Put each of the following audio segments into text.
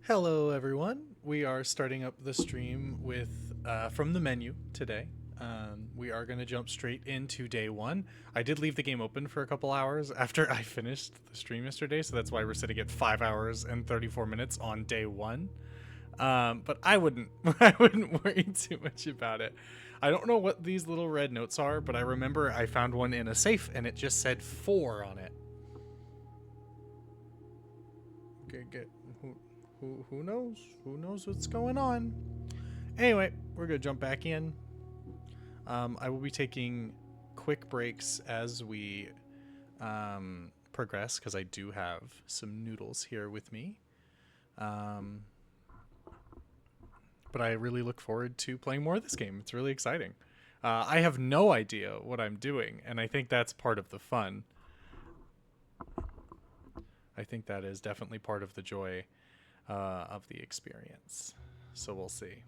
Hello, everyone. We are starting up the stream with from the menu today. We are going to jump straight into day one. I did leave the game open for a couple hours after I finished the stream yesterday, so that's why we're sitting at 5 hours and 34 minutes on day one. But I wouldn't, I wouldn't worry too much about it. I don't know what these little red notes are, but I remember I found one in a safe and it just said 4 on it. Okay, good. Who knows? Who knows what's going on? Anyway, we're gonna jump back in. I will be taking quick breaks as we progress because I do have some noodles here with me. But I really look forward to playing more of this game. It's really exciting. I have no idea what I'm doing, and I think that's part of the fun. I think that is definitely part of the joy of the experience. So we'll see.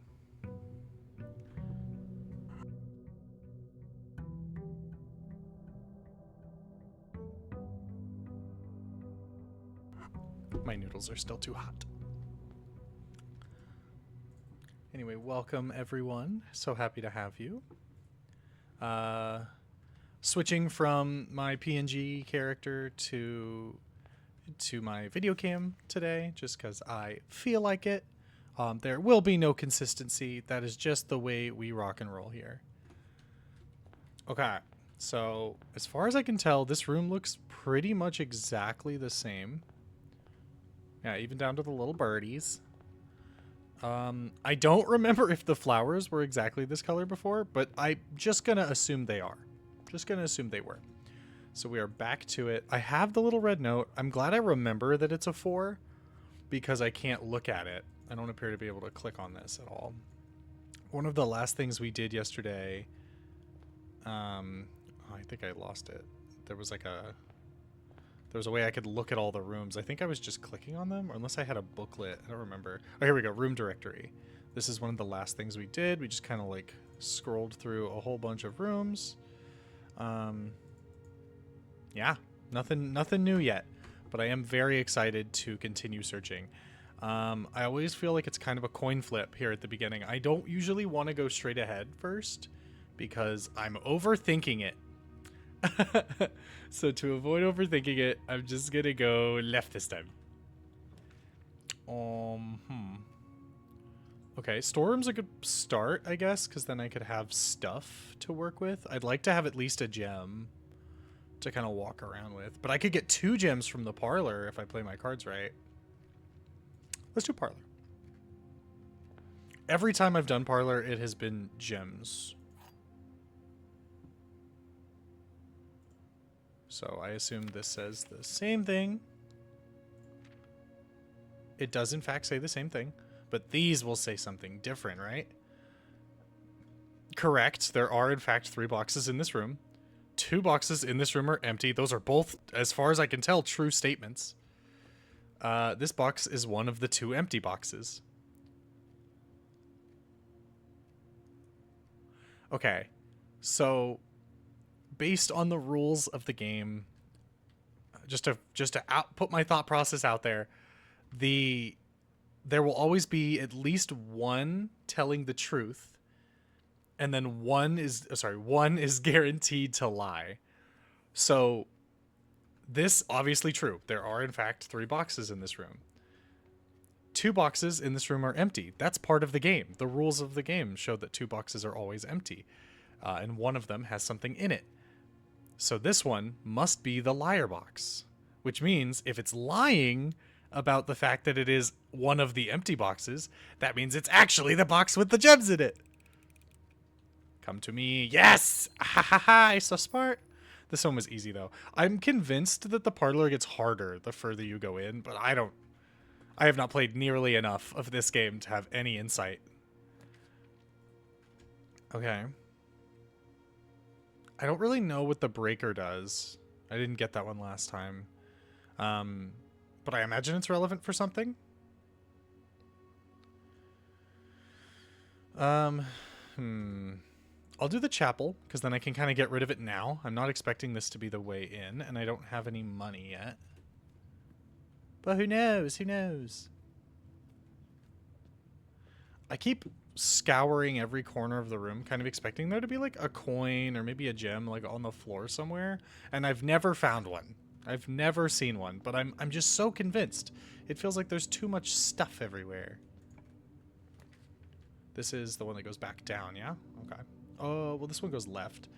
My noodles are still too hot. Anyway, welcome everyone. So happy to have you. Switching from my PNG character to my video cam today, just because I feel like it. There will be no consistency. That is just the way we rock and roll here. Okay, so as far as I can tell, this room looks pretty much exactly the same. Yeah, even down to the little birdies. I don't remember if the flowers were exactly this color before, but I'm just gonna assume they are. Just gonna assume they were. So we are back to it. I have the little red note. I'm glad I remember that it's a 4 because I can't look at it. I don't appear to be able to click on this at all. One of the last things we did yesterday, I think I lost it. There was a way I could look at all the rooms. I think I was just clicking on them, or unless I had a booklet. I don't remember. Oh, here we go. Room directory. This is one of the last things we did. We just kind of like scrolled through a whole bunch of rooms. Yeah, nothing new yet, but I am very excited to continue searching. I always feel like it's kind of a coin flip here at the beginning. I don't usually want to go straight ahead first because I'm overthinking it. So to avoid overthinking it, I'm just gonna go left this time. Okay, storeroom's a good start, I guess, because then I could have stuff to work with. I'd like to have at least a gem to kind of walk around with, but I could get 2 gems from the parlor if I play my cards right. Let's do parlor. Every time I've done parlor, it has been gems. So I assume this says the same thing. It does in fact say the same thing, but these will say something different, right? Correct. There are in fact 3 boxes in this room. 2 boxes in this room are empty. Those are both, as far as I can tell, true statements. This box is one of the 2 empty boxes. Okay, so based on the rules of the game, just to put my thought process out there, there will always be at least one telling the truth. And then one is guaranteed to lie. So this obviously true. There are in fact 3 boxes in this room. 2 boxes in this room are empty. That's part of the game. The rules of the game show that 2 boxes are always empty. And one of them has something in it. So this one must be the liar box. Which means if it's lying about the fact that it is one of the empty boxes, that means it's actually the box with the gems in it. Come to me. Yes! Ha ha ha, so smart. This one was easy though. I'm convinced that the parlor gets harder the further you go in, but I have not played nearly enough of this game to have any insight. Okay. I don't really know what the breaker does. I didn't get that one last time. But I imagine it's relevant for something. I'll do the chapel, because then I can kind of get rid of it now. I'm not expecting this to be the way in, and I don't have any money yet. But who knows? Who knows? I keep scouring every corner of the room, kind of expecting there to be like a coin or maybe a gem like on the floor somewhere, and I've never found one. I've never seen one, but I'm just so convinced. It feels like there's too much stuff everywhere. This is the one that goes back down, yeah? Okay. Oh, well, this one goes left.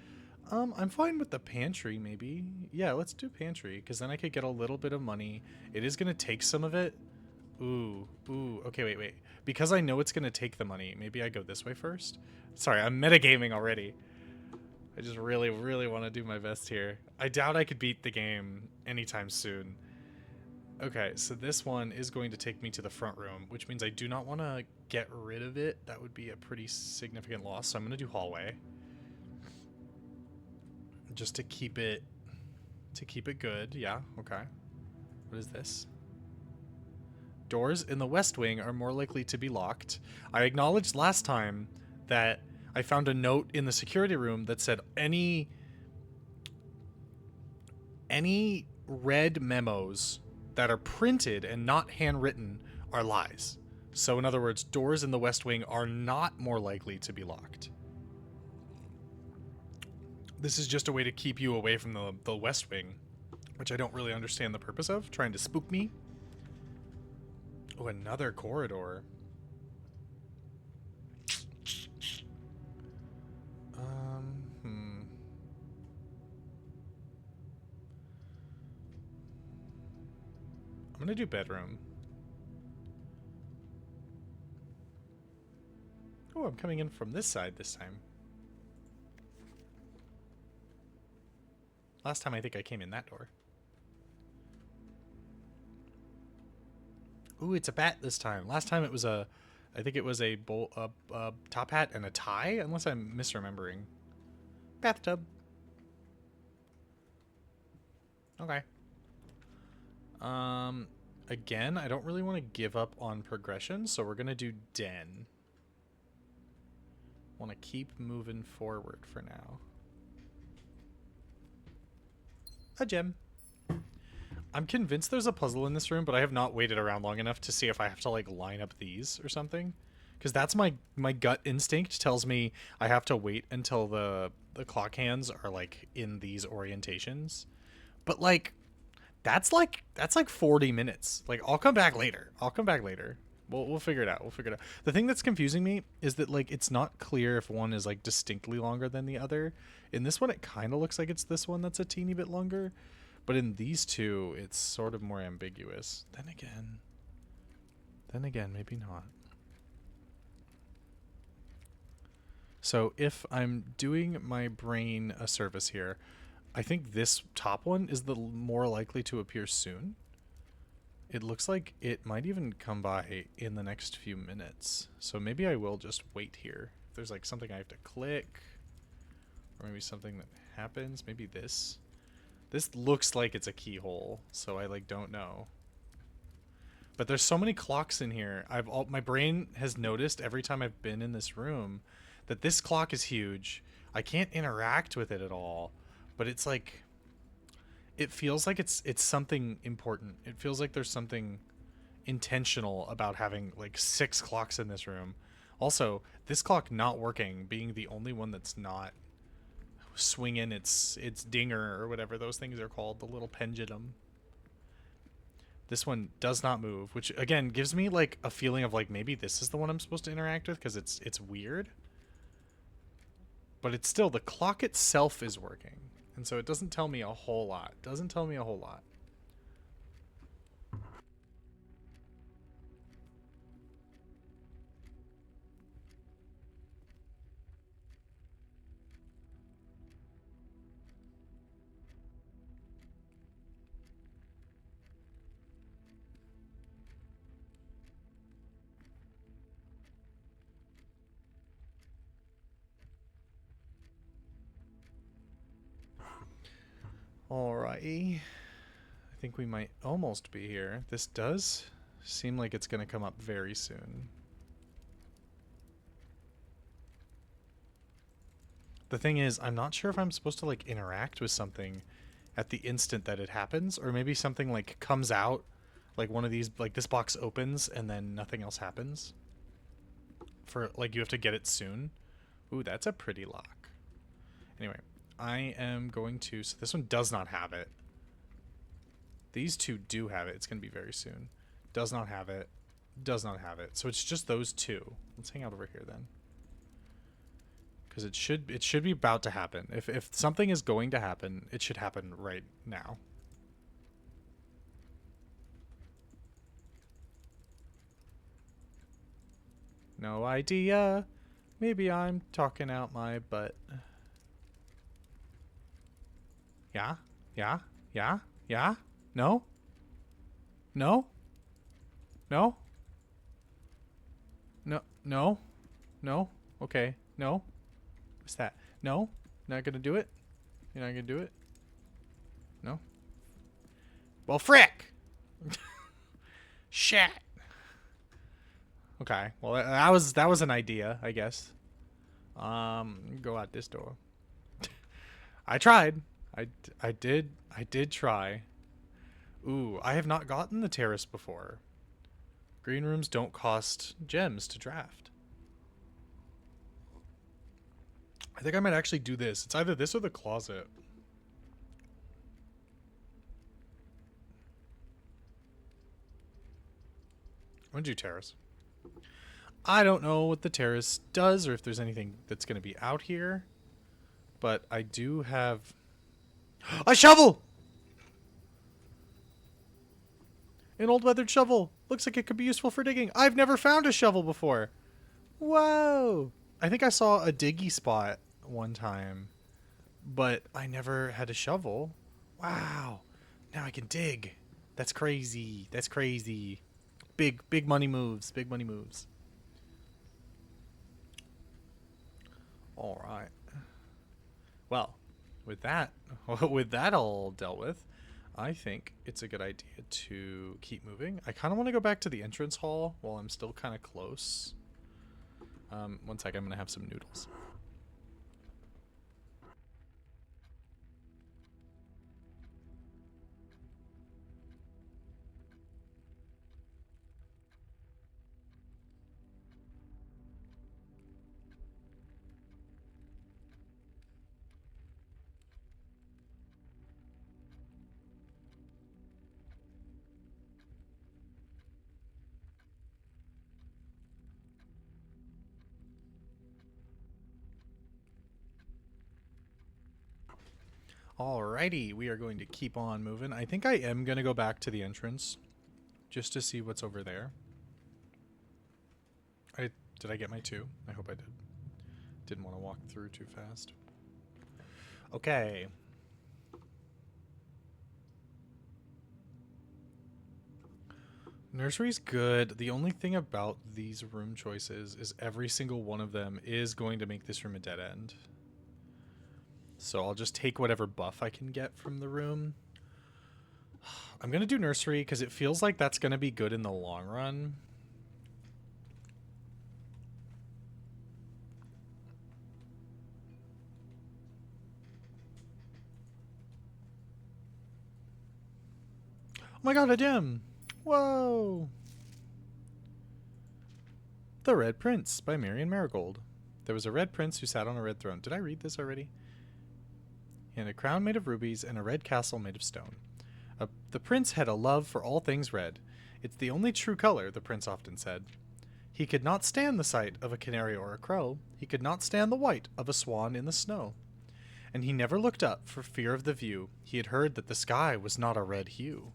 I'm fine with the pantry, maybe. Yeah, let's do pantry, because then I could get a little bit of money. It is going to take some of it. Ooh, okay, wait. Because I know it's going to take the money, maybe I go this way first? Sorry, I'm metagaming already. I just really, really want to do my best here. I doubt I could beat the game anytime soon. Okay, so this one is going to take me to the front room, which means I do not want to get rid of it. That would be a pretty significant loss, so I'm going to do hallway. Just to keep it good. Yeah, okay. What is this? Doors in the West Wing are more likely to be locked. I acknowledged last time that I found a note in the security room that said any red memos that are printed and not handwritten are lies. So in other words, doors in the West Wing are not more likely to be locked. This is just a way to keep you away from the West Wing, which I don't really understand the purpose of, trying to spook me. Oh, another corridor. I'm gonna do bedroom. Oh, I'm coming in from this side this time. Last time I think I came in that door. Ooh, it's a bat this time. Last time it was I think it was a top hat and a tie, unless I'm misremembering. Bathtub. Okay. Again, I don't really want to give up on progression, so we're gonna do den. Want to keep moving forward for now. A gem. I'm convinced there's a puzzle in this room, but I have not waited around long enough to see if I have to like line up these or something. Because that's my gut instinct tells me I have to wait until the clock hands are like in these orientations. But like that's like 40 minutes. Like I'll come back later. We'll figure it out. The thing that's confusing me is that like it's not clear if one is like distinctly longer than the other. In this one it kind of looks like it's this one that's a teeny bit longer, but in these two it's sort of more ambiguous. Then again, maybe not. So if I'm doing my brain a service here, I think this top one is the more likely to appear soon. It looks like it might even come by in the next few minutes. So maybe I will just wait here. If there's like something I have to click, or maybe something that happens, maybe this. This looks like it's a keyhole, so I like don't know. But there's so many clocks in here. My brain has noticed every time I've been in this room that this clock is huge. I can't interact with it at all, but it's like it feels like it's something important. It feels like there's something intentional about having like 6 clocks in this room. Also, this clock not working, being the only one that's not swinging its dinger or whatever those things are called, the little pendulum. This one does not move, which again gives me like a feeling of like maybe this is the one I'm supposed to interact with because it's weird. But it's still, the clock itself is working. And so it doesn't tell me a whole lot. Alrighty. I think we might almost be here. This does seem like it's going to come up very soon. The thing is, I'm not sure if I'm supposed to like interact with something at the instant that it happens, or maybe something like comes out, like one of these, like this box opens and then nothing else happens. for, like, you have to get it soon. Ooh, that's a pretty lock. Anyway, I am going to... So this one does not have it. These two do have it. It's going to be very soon. Does not have it. Does not have it. So it's just those two. Let's hang out over here then. Because it should be about to happen. If something is going to happen, it should happen right now. No idea. Maybe I'm talking out my butt. Yeah? Yeah? Yeah? Yeah? No? No? No? No? No? No? Okay. No? What's that? No? Not gonna do it? You're not gonna do it? No? Well, frick! Shit! Okay. Well, that was an idea, I guess. Go out this door. I tried. I did try. Ooh, I have not gotten the terrace before. Green rooms don't cost gems to draft. I think I might actually do this. It's either this or the closet. I'm gonna do terrace. I don't know what the terrace does or if there's anything that's gonna be out here, but I do have a shovel! An old weathered shovel. Looks like it could be useful for digging. I've never found a shovel before. Whoa. I think I saw a diggy spot one time, but I never had a shovel. Wow. Now I can dig. That's crazy. That's crazy. Big money moves. Big money moves. All right. Well, with that all dealt with, I think it's a good idea to keep moving. I kind of want to go back to the entrance hall while I'm still kind of close. One sec, I'm going to have some noodles. Alrighty, we are going to keep on moving. I think I am going to go back to the entrance just to see what's over there. Did I get my 2? I hope I did. Didn't want to walk through too fast. Okay. Nursery's good. The only thing about these room choices is every single one of them is going to make this room a dead end. So I'll just take whatever buff I can get from the room. I'm going to do nursery because it feels like that's going to be good in the long run. Oh my god, a gem! Whoa! The Red Prince by Marion Marigold. There was a red prince who sat on a red throne. Did I read this already? He had a crown made of rubies and a red castle made of stone. The prince had a love for all things red. It's the only true color, the prince often said. He could not stand the sight of a canary or a crow. He could not stand the white of a swan in the snow. And he never looked up for fear of the view. He had heard that the sky was not a red hue.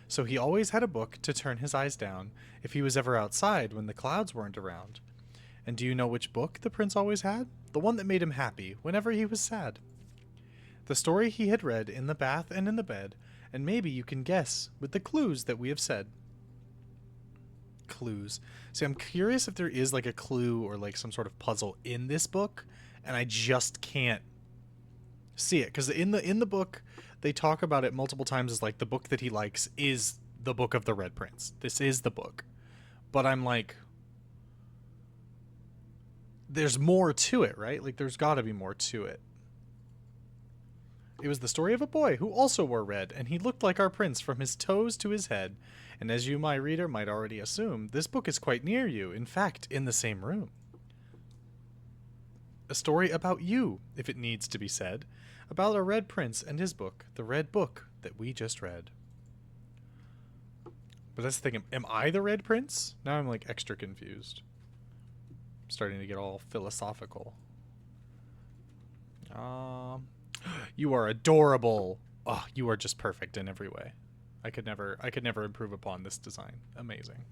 So he always had a book to turn his eyes down if he was ever outside when the clouds weren't around. And do you know which book the prince always had? The one that made him happy whenever he was sad. The story he had read in the bath and in the bed, and maybe you can guess with the clues that we have said. Clues. See, I'm curious if there is like a clue or like some sort of puzzle in this book, and I just can't see it. Because in the book, they talk about it multiple times as like the book that he likes is the Book of the Red Prince. This is the book. But I'm like, there's more to it, right? Like there's got to be more to it. It was the story of a boy who also wore red, and he looked like our prince from his toes to his head. And as you, my reader, might already assume, this book is quite near you, in fact, in the same room. A story about you, if it needs to be said. About a red prince and his book. The red book that we just read. But that's the thing. Am I the red prince? Now I'm like extra confused. I'm starting to get all philosophical. You are adorable. Oh, you are just perfect in every way. I could never improve upon this design. Amazing.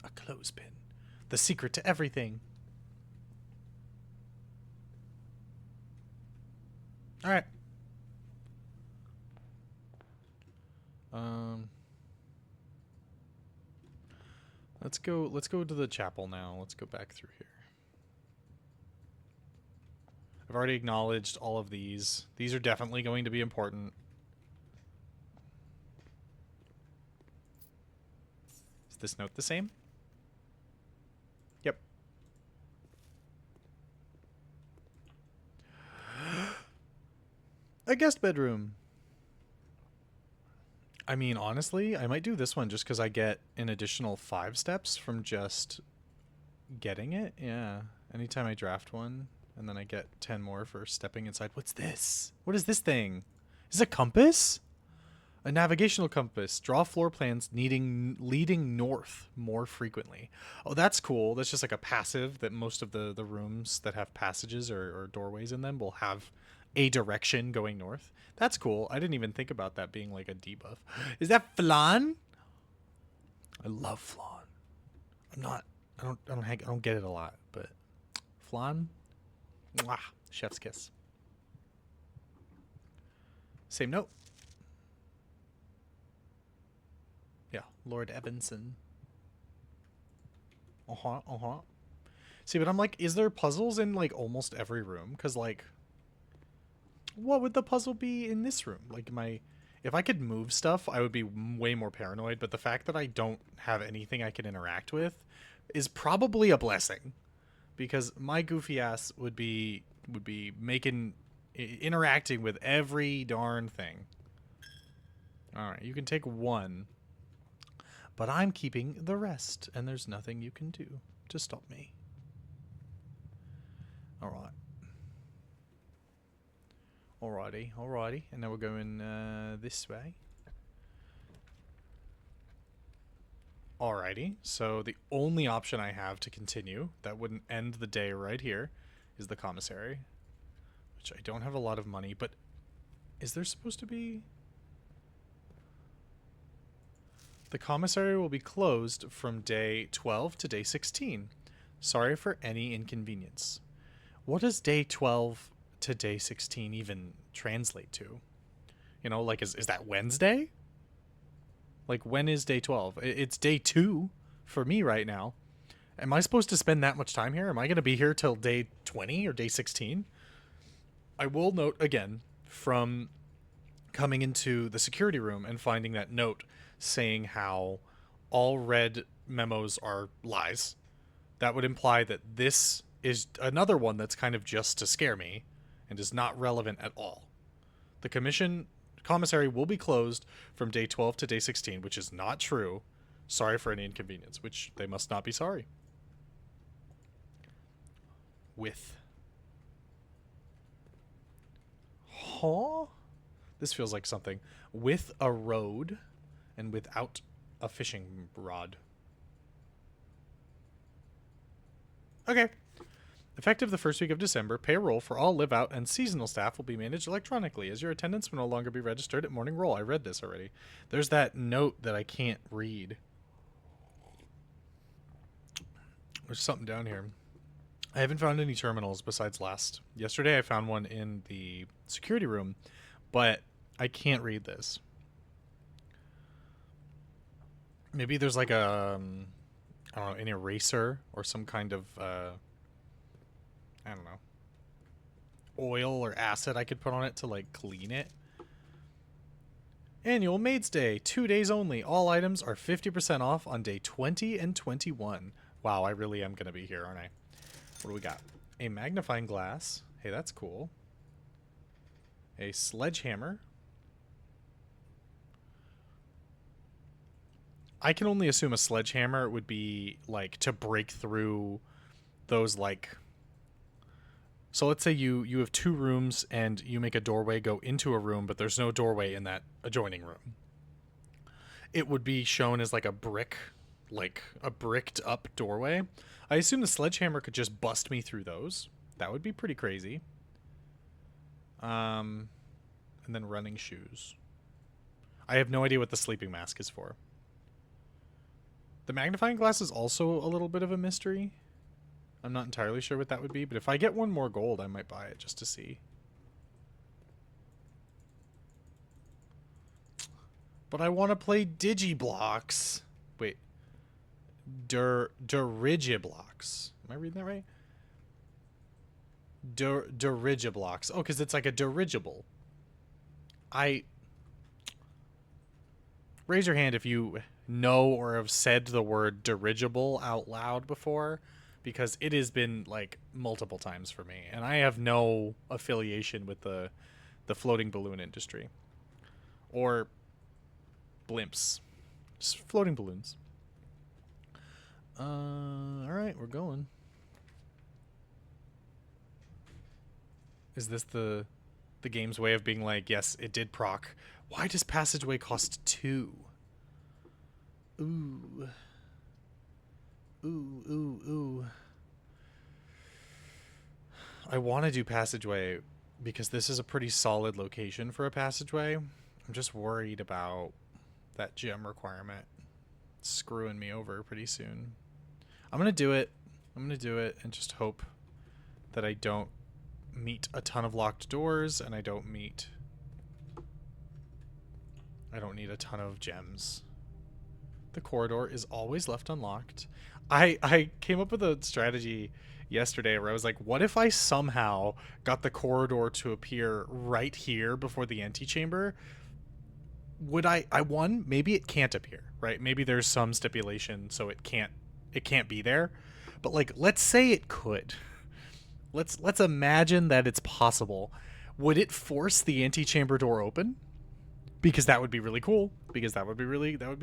A clothespin. The secret to everything. All right. Let's go to the chapel now. Let's go back through here. I've already acknowledged all of these. These are definitely going to be important. Is this note the same? Yep. A guest bedroom. I mean, honestly, I might do this one just because I get an additional 5 steps from just getting it. Yeah. Anytime I draft one, and then I get 10 more for stepping inside. What's this? What is this thing? Is it a compass? A navigational compass. Draw floor plans leading north more frequently. Oh, that's cool. That's just like a passive that most of the rooms that have passages or doorways in them will have a direction going north. That's cool. I didn't even think about that being like a debuff. Is that flan? I love flan. I don't get it a lot, but flan, mwah, chef's kiss. Same note. Yeah, Lord Evanson. See, but I'm like, is there puzzles in like almost every room? Because like, what would the puzzle be in this room? Like if I could move stuff, I would be way more paranoid. But the fact that I don't have anything I can interact with is probably a blessing, because my goofy ass would be interacting with every darn thing. All right, you can take one, but I'm keeping the rest, and there's nothing you can do to stop me. All right. Alrighty. And now we're going this way. Alrighty. So the only option I have to continue that wouldn't end the day right here is the commissary, which I don't have a lot of money, but is there supposed to be... The commissary will be closed from day 12 to day 16. Sorry for any inconvenience. What does day 12 to day 16 even translate to? You know, like, is that Wednesday? Like, when is day 12? It's day 2 for me right now. Am I supposed to spend that much time here? Am I going to be here till day 20 or day 16? I will note again, from coming into the security room and finding that note saying how all red memos are lies, that would imply that this is another one that's kind of just to scare me and is not relevant at all. The commissary will be closed from day 12 to day 16, which is not true. Sorry for any inconvenience, which they must not be sorry. With. Huh? This feels like something. With a road and without a fishing rod. Okay. Effective the first week of December, payroll for all live-out and seasonal staff will be managed electronically, as your attendance will no longer be registered at morning roll. I read this already. There's that note that I can't read. There's something down here. I haven't found any terminals besides yesterday I found one in the security room, but I can't read this. Maybe there's like a, I don't know, an eraser or some kind of, I don't know, oil or acid I could put on it to like clean it. Annual Maids Day, 2 days only. All items are 50% off on day 20 and 21. Wow, I really am going to be here, aren't I? What do we got? A magnifying glass. Hey, that's cool. A sledgehammer. I can only assume a sledgehammer would be like to break through those like So let's say you have 2 rooms and you make a doorway go into a room, but there's no doorway in that adjoining room. It would be shown as like a bricked up doorway. I assume the sledgehammer could just bust me through those. That would be pretty crazy. And then running shoes. I have no idea what the sleeping mask is for. The magnifying glass is also a little bit of a mystery. I'm not entirely sure what that would be, but if I get 1 more gold, I might buy it just to see. But I want to play Digiblocks. Wait. Dirigiblocks. Am I reading that right? Dirigiblocks. Oh, because it's like a dirigible. Raise your hand if you know or have said the word dirigible out loud before, because it has been like multiple times for me, and I have no affiliation with the floating balloon industry or blimps, just floating balloons. All right, we're going. Is this the game's way of being like, yes, it did proc? Why does passageway cost 2? Ooh. Ooh. I want to do passageway because this is a pretty solid location for a passageway. I'm just worried about that gem requirement screwing me over pretty soon. I'm going to do it. I'm going to do it and just hope that I don't meet a ton of locked doors and I don't need a ton of gems. The corridor is always left unlocked. I came up with a strategy yesterday where I was like, what if I somehow got the corridor to appear right here before the antechamber? Would I won? Maybe it can't appear, right? Maybe there's some stipulation so it can't be there. But like, let's say it could. Let's imagine that it's possible. Would it force the antechamber door open? Because that would be really cool. That would be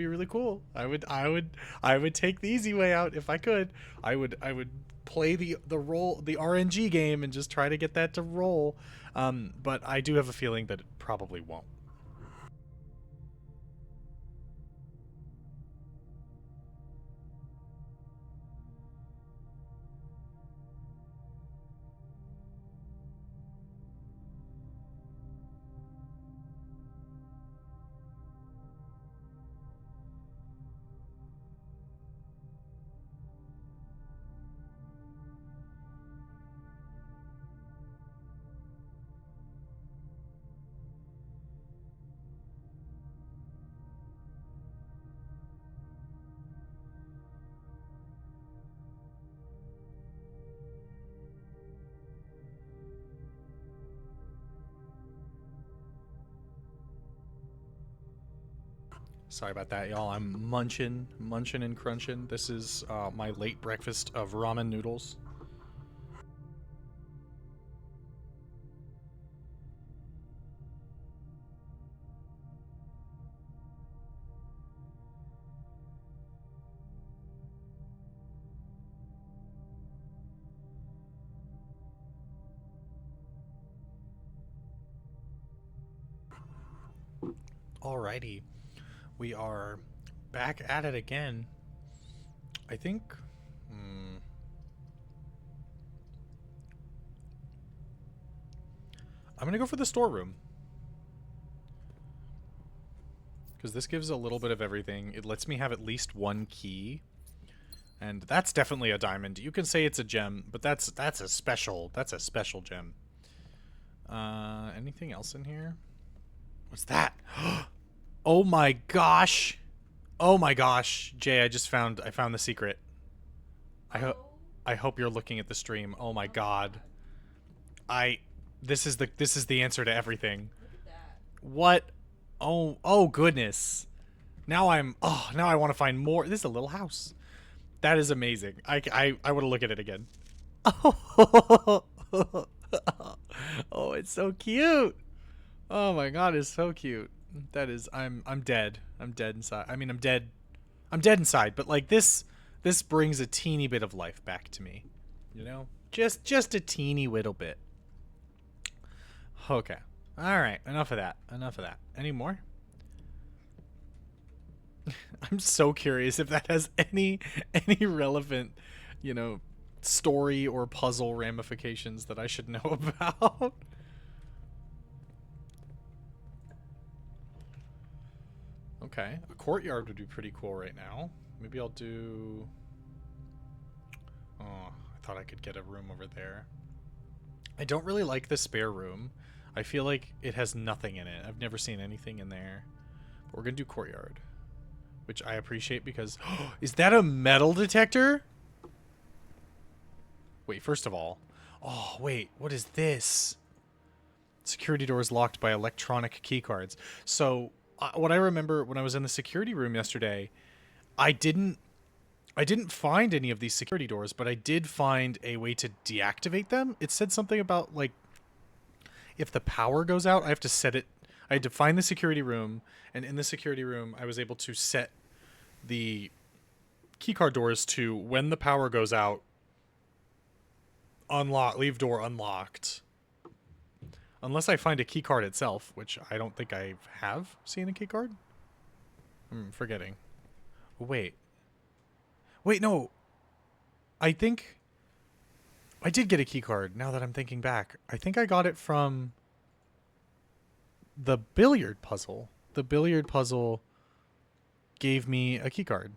really cool. I would take the easy way out if I could. I would play the RNG game and just try to get that to roll. But I do have a feeling that it probably won't. Sorry about that, y'all. I'm munching and crunching. This is my late breakfast of ramen noodles. Alrighty. We are back at it again. I think... I'm going to go for the storeroom. Because this gives a little bit of everything. It lets me have at least 1 key. And that's definitely a diamond. You can say it's a gem, but that's a special gem. Anything else in here? What's that? Oh my gosh. Oh my gosh. Jay, I found the secret. I hope you're looking at the stream. Oh my god. This is the answer to everything. What? Oh goodness. Now I want to find more. This is a little house. That is amazing. I want to look at it again. Oh. Oh, it's so cute. Oh my god, it's so cute. That is, I'm dead. I'm dead inside. I mean, I'm dead inside, but like this brings a teeny bit of life back to me, you know? Just a teeny little bit. Okay. All right. Enough of that. Enough of that. Any more? I'm so curious if that has any relevant, you know, story or puzzle ramifications that I should know about. Okay. A courtyard would be pretty cool right now. Maybe I'll do... Oh, I thought I could get a room over there. I don't really like the spare room. I feel like it has nothing in it. I've never seen anything in there. But we're going to do courtyard, which I appreciate because... Is that a metal detector? Wait, first of all... Oh, wait. What is this? Security doors locked by electronic keycards. So, what I remember when I was in the security room yesterday, I didn't find any of these security doors, but I did find a way to deactivate them. It said something about, like, if the power goes out, I have to set it... I had to find the security room, and in the security room, I was able to set the keycard doors to, when the power goes out, unlock, leave door unlocked. Unless I find a keycard itself, which I don't think I have seen a keycard. I'm forgetting. Wait, no. I think I did get a keycard now that I'm thinking back. I think I got it from the billiard puzzle. The billiard puzzle gave me a keycard.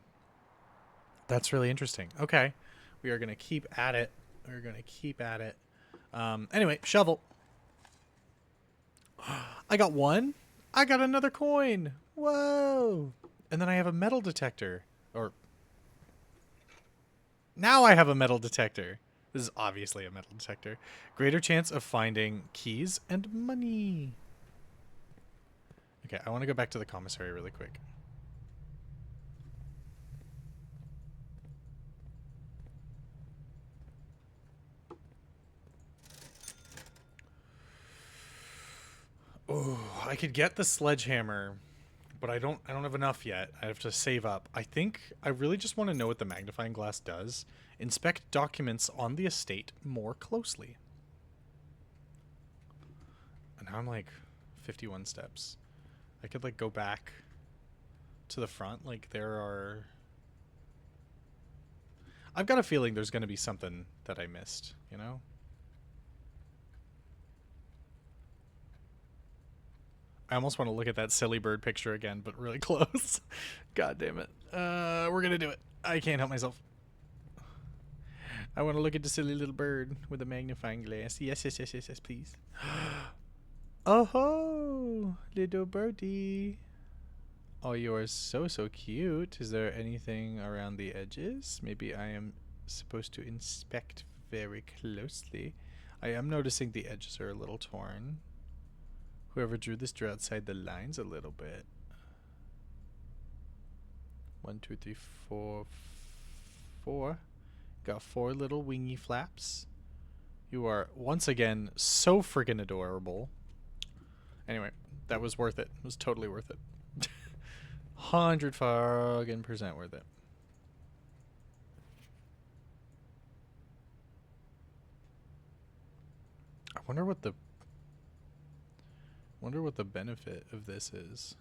That's really interesting. Okay. We are going to keep at it. We're going to keep at it. Anyway, shovel. I got one. I got another coin. Whoa. And then I have a metal detector. Or... Now I have a metal detector. This is obviously a metal detector. Greater chance of finding keys and money. Okay, I want to go back to the commissary really quick. Oh, I could get the sledgehammer, but I don't have enough yet. I have to save up. I think I really just want to know what the magnifying glass does. Inspect documents on the estate more closely. And now I'm like 51 steps. I could like go back to the front. Like there are... I've got a feeling there's going to be something that I missed, you know? I almost want to look at that silly bird picture again, but really close. God damn it. We're going to do it. I can't help myself. I want to look at the silly little bird with a magnifying glass. Yes, please. Oh ho, little birdie. Oh, you are so cute. Is there anything around the edges? Maybe I am supposed to inspect very closely. I am noticing the edges are a little torn. Whoever drew this drew outside the lines a little bit. 1, 2, 3, 4. 4. Got 4 little wingy flaps. You are once again so friggin' adorable. Anyway, that was worth it. It was totally worth it. 100% worth it. I wonder what the benefit of this is.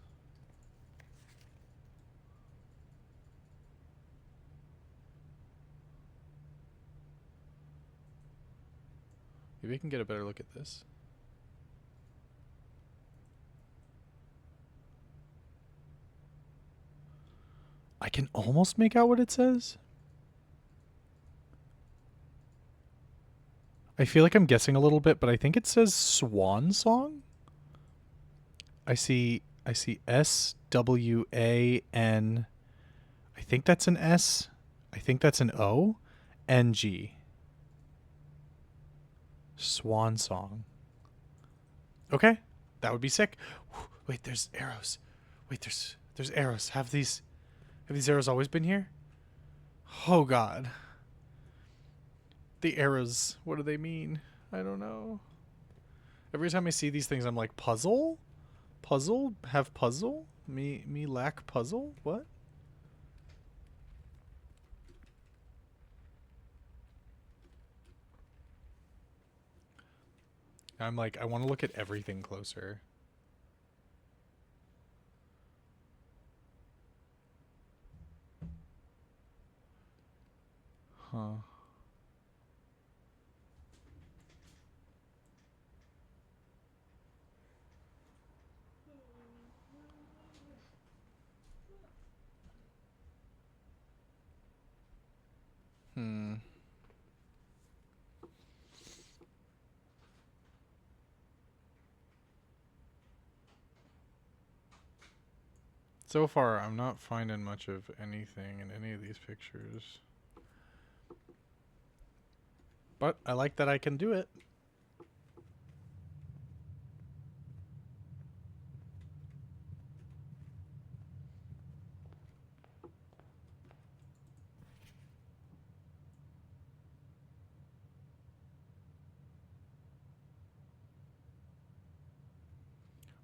Maybe I can get a better look at this. I can almost make out what it says. I feel like I'm guessing a little bit, but I think it says Swan Song. I see SWAN. I think that's an S. I think that's an O. NG. Swan Song. Okay, that would be sick. Wait, there's arrows. Wait, there's arrows. Have these arrows always been here? Oh God. The arrows. What do they mean? I don't know. Every time I see these things, I'm like, puzzle? Puzzle? Have puzzle? Me lack puzzle? What? I'm like, I want to look at everything closer. Huh. Hmm. So far, I'm not finding much of anything in any of these pictures. But I like that I can do it.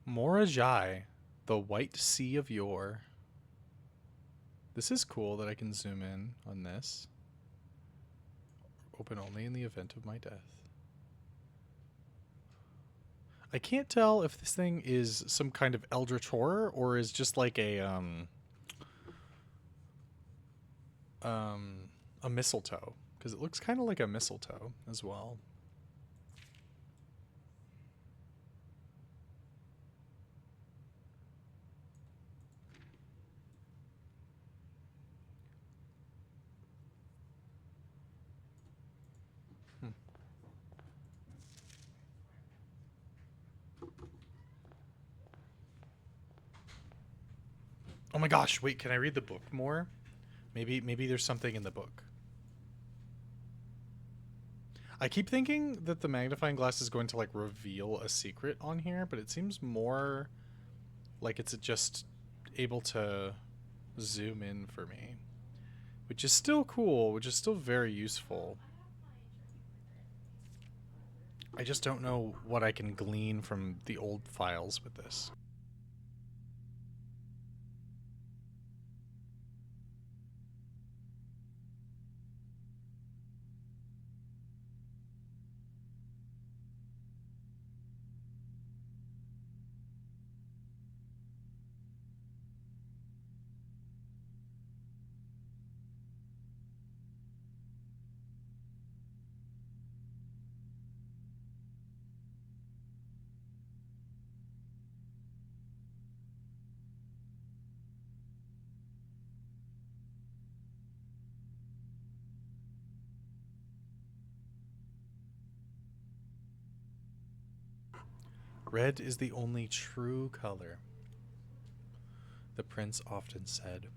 Morajai, the White Sea of Yore. This is cool that I can zoom in on this. Open only in the event of my death. I can't tell if this thing is some kind of eldritch horror or is just like a mistletoe, because it looks kind of like a mistletoe as well. Oh my gosh, wait, can I read the book more? Maybe there's something in the book. I keep thinking that the magnifying glass is going to like reveal a secret on here, but it seems more like it's just able to zoom in for me, which is still cool, which is still very useful. I just don't know what I can glean from the old files with this. Red is the only true color, the prince often said.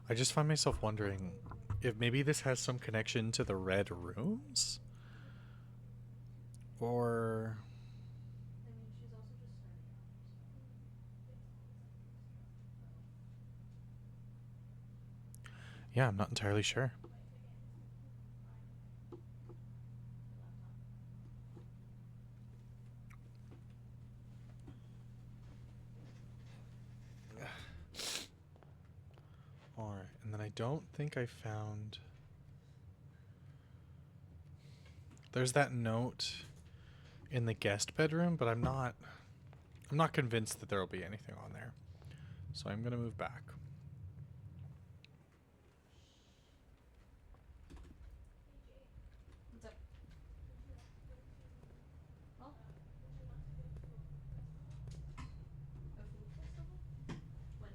I just find myself wondering if maybe this has some connection to the red rooms? Or... yeah, I'm not entirely sure. Alright, and then I don't think I found... there's that note in the guest bedroom, but I'm not convinced that there will be anything on there. So I'm going to move back. What's up? Well, a food festival? When?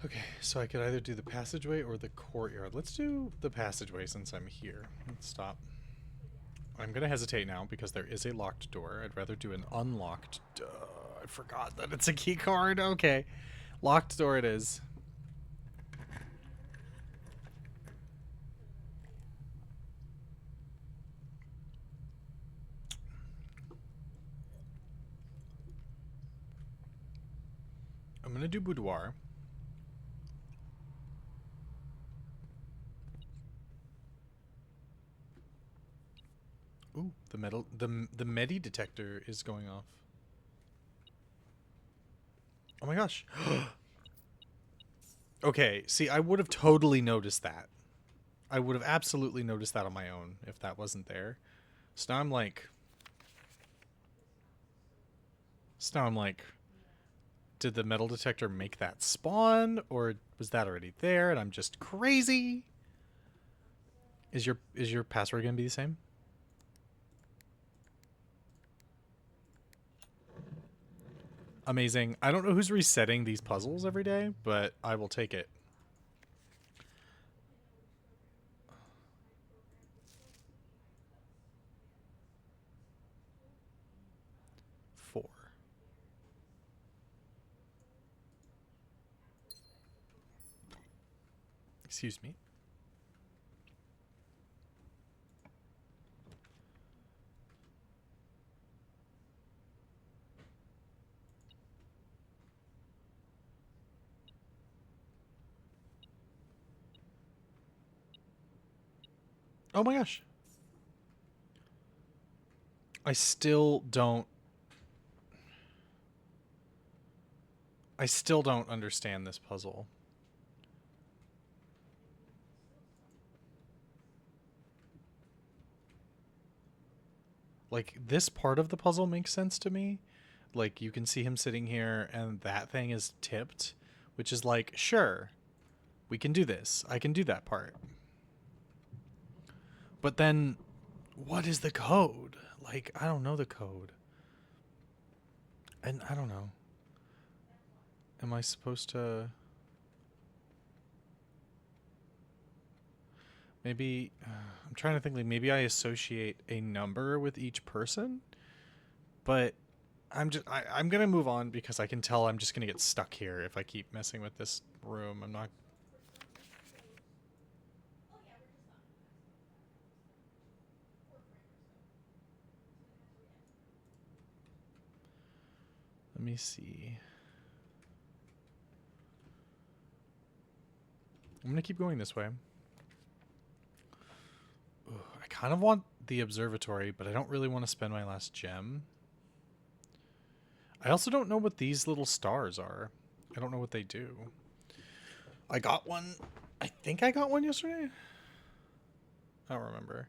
Okay, so I could either do the passageway or the courtyard. Let's do the passageway since I'm here. Let's stop. I'm going to hesitate now because there is a locked door. I'd rather do an unlocked... I forgot that it's a key card. Okay. Locked door it is. I'm going to do boudoir. Ooh, the medi detector is going off. Oh my gosh. Okay, see, I would have totally noticed that. I would have absolutely noticed that on my own if that wasn't there. So now I'm like, so now I'm like, did the metal detector make that spawn, or was that already there and I'm just crazy? Is your password gonna be the same? Amazing. I don't know who's resetting these puzzles every day, but I will take it. Four. Excuse me. Oh my gosh. I still don't I still don't understand this puzzle. Like, this part of the puzzle makes sense to me. Like, you can see him sitting here and that thing is tipped, which is like, sure, we can do this. I can do that part. But then, what is the code? Like, I don't know the code. And I don't know. Am I supposed to... Maybe... I'm trying to think, like, maybe I associate a number with each person? But I'm gonna move on because I can tell I'm just gonna get stuck here if I keep messing with this room. I'm not... Let me see. I'm gonna keep going this way. Ugh, I kind of want the observatory, but I don't really want to spend my last gem. I also don't know what these little stars are. I don't know what they do. I got one. I think I got one yesterday. I don't remember.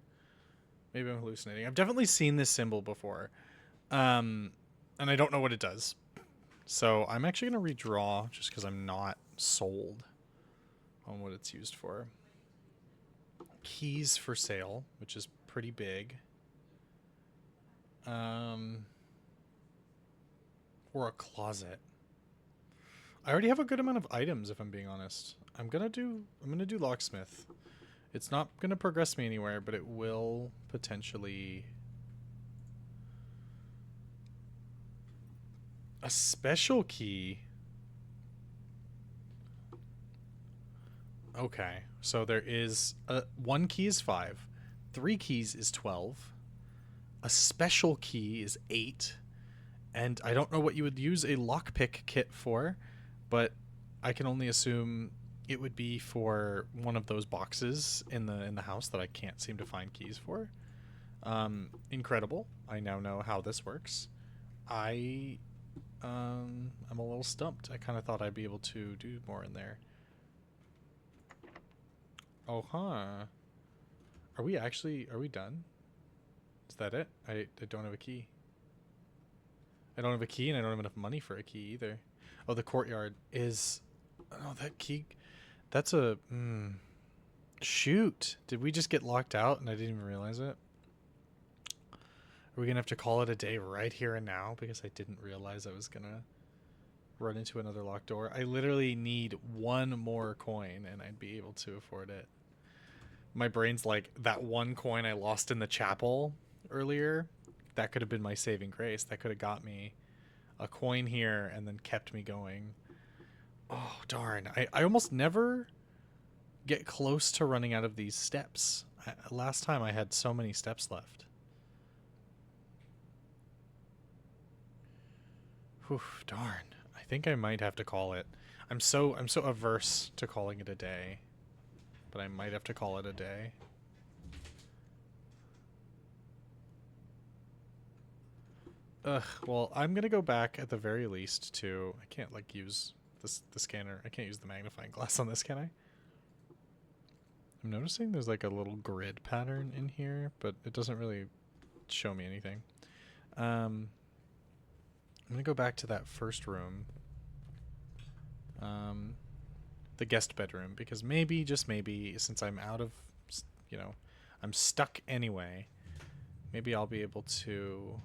Maybe I'm hallucinating. I've definitely seen this symbol before. And I don't know what it does. So I'm actually going to redraw just because I'm not sold on what it's used for. Keys for sale, which is pretty big. Or a closet. I already have a good amount of items, if I'm being honest. I'm gonna do locksmith. It's not gonna progress me anywhere, but it will potentially... A special key. Okay, so there is one key is 5, 3 keys is 12, a special key is 8, and I don't know what you would use a lockpick kit for, but I can only assume it would be for one of those boxes in the house that I can't seem to find keys for. Incredible. I now know how this works. I'm a little stumped. I kind of thought I'd be able to do more in there. Oh, huh. Are we done? Is that it? I don't have a key. I don't have a key and I don't have enough money for a key either. Oh, the courtyard is... Oh, that key... That's a... Shoot. Did we just get locked out and I didn't even realize it? Are we going to have to call it a day right here and now? Because I didn't realize I was going to run into another locked door. I literally need one more coin and I'd be able to afford it. My brain's like, that one coin I lost in the chapel earlier, that could have been my saving grace. That could have got me a coin here and then kept me going. Oh, darn. I almost never get close to running out of these steps. Last time I had so many steps left. Whew, darn. I think I might have to call it. I'm so averse to calling it a day. But I might have to call it a day. Ugh, well, I'm gonna go back at the very least to... I can't, like, use the scanner. I can't use the magnifying glass on this, can I? I'm noticing there's like a little grid pattern in here, but it doesn't really show me anything. I'm gonna go back to that first room. The guest bedroom, because maybe, just maybe, since I'm out of, you know, I'm stuck anyway, maybe I'll be able to,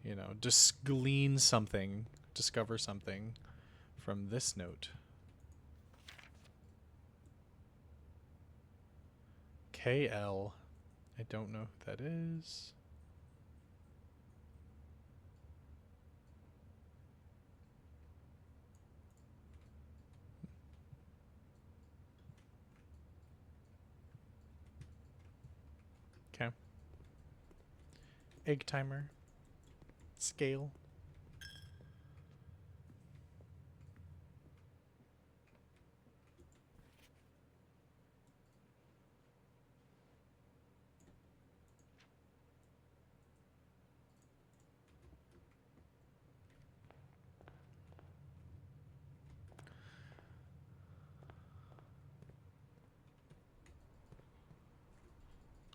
you know, just glean something, discover something from this note. KL. I don't know who that is. Okay. Egg timer. Scale.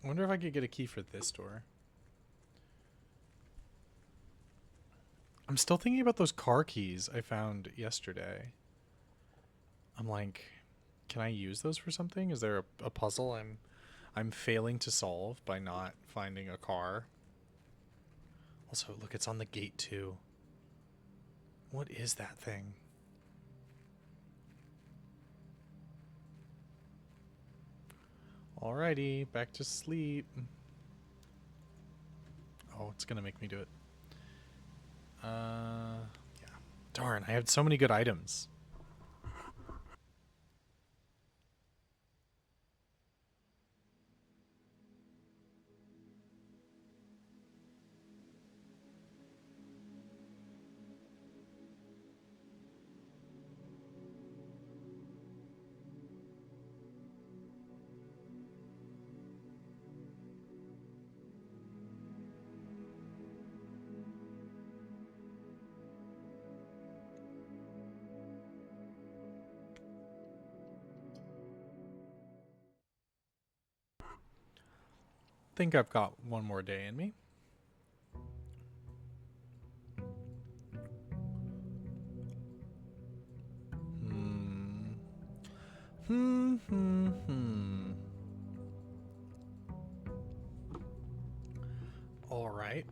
I wonder if I could get a key for this door. I'm still thinking about those car keys I found yesterday. I'm like, can I use those for something? Is there a puzzle I'm failing to solve by not finding a car? Also, look, it's on the gate too. What is that thing? Alrighty, back to sleep. Oh, it's gonna make me do it. Yeah. Darn, I had so many good items. Think I've got one more day in me. All right.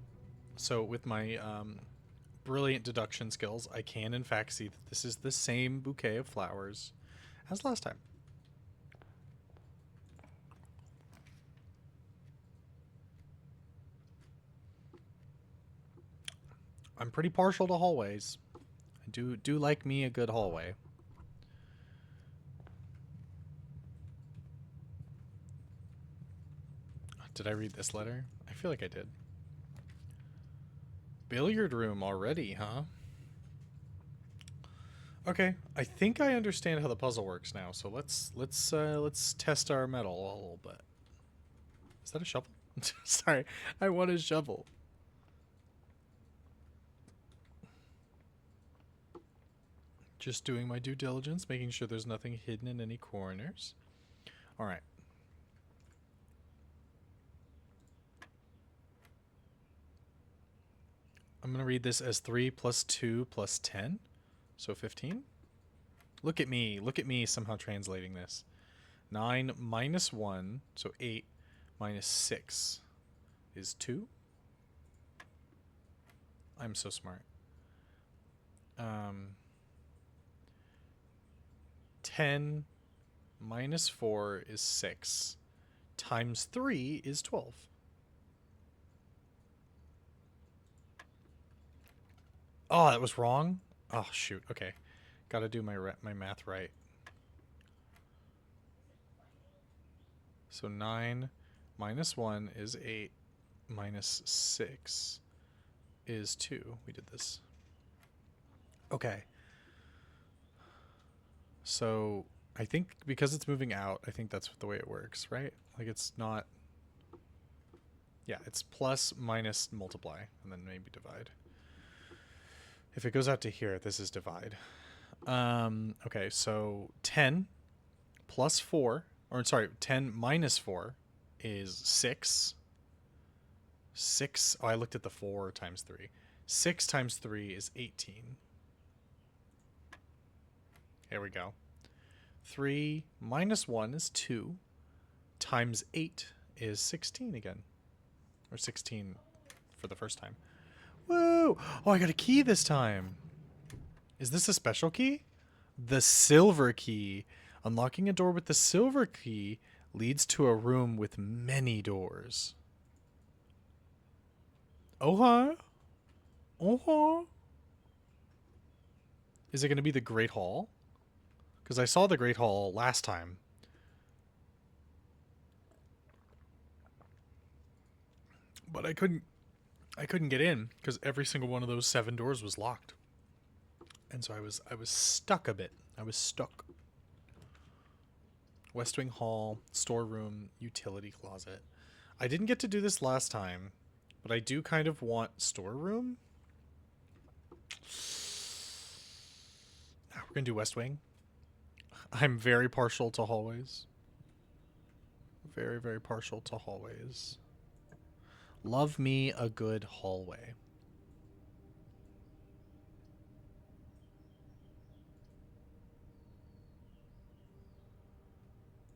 So with my brilliant deduction skills, I can in fact see that this is the same bouquet of flowers as last time. I'm pretty partial to hallways. I do like me a good hallway. Did I read this letter? I feel like I did. Billiard room already, huh? Okay, I think I understand how the puzzle works now. So let's test our metal a little bit. Is that a shovel? Sorry, I want a shovel. Just doing my due diligence, making sure there's nothing hidden in any corners. All right. I'm going to read this as 3 plus 2 plus 10. So 15. Look at me somehow translating this. 9 minus 1, so 8 minus 6 is 2. I'm so smart. 10 minus 4 is 6. Times 3 is 12. Oh, that was wrong? Oh, shoot. Okay. Gotta do my math right. So 9 minus 1 is 8. Minus 6 is 2. We did this. Okay. So I think because it's moving out, I think that's the way it works, right? Like it's not... Yeah, it's plus, minus, multiply, and then maybe divide. If it goes out to here, this is divide. Okay, so 10 plus 4, or sorry, 10 minus 4 is 6. 6, oh, I looked at the 4 times 3. 6 times 3 is 18. Here we go. 3 minus 1 is 2. Times 8 is 16 again. Or 16 for the first time. Woo! Oh, I got a key this time. Is this a special key? The silver key. Unlocking a door with the silver key leads to a room with many doors. Oh, huh? Is it going to be the Great Hall? Because I saw the Great Hall last time. But I couldn't get in because every single one of those 7 doors was locked. And so I was stuck a bit. I was stuck. West Wing Hall, storeroom, utility closet. I didn't get to do this last time, but I do kind of want storeroom. We're going to do West Wing. I'm very partial to hallways. Very, very partial to hallways. Love me a good hallway.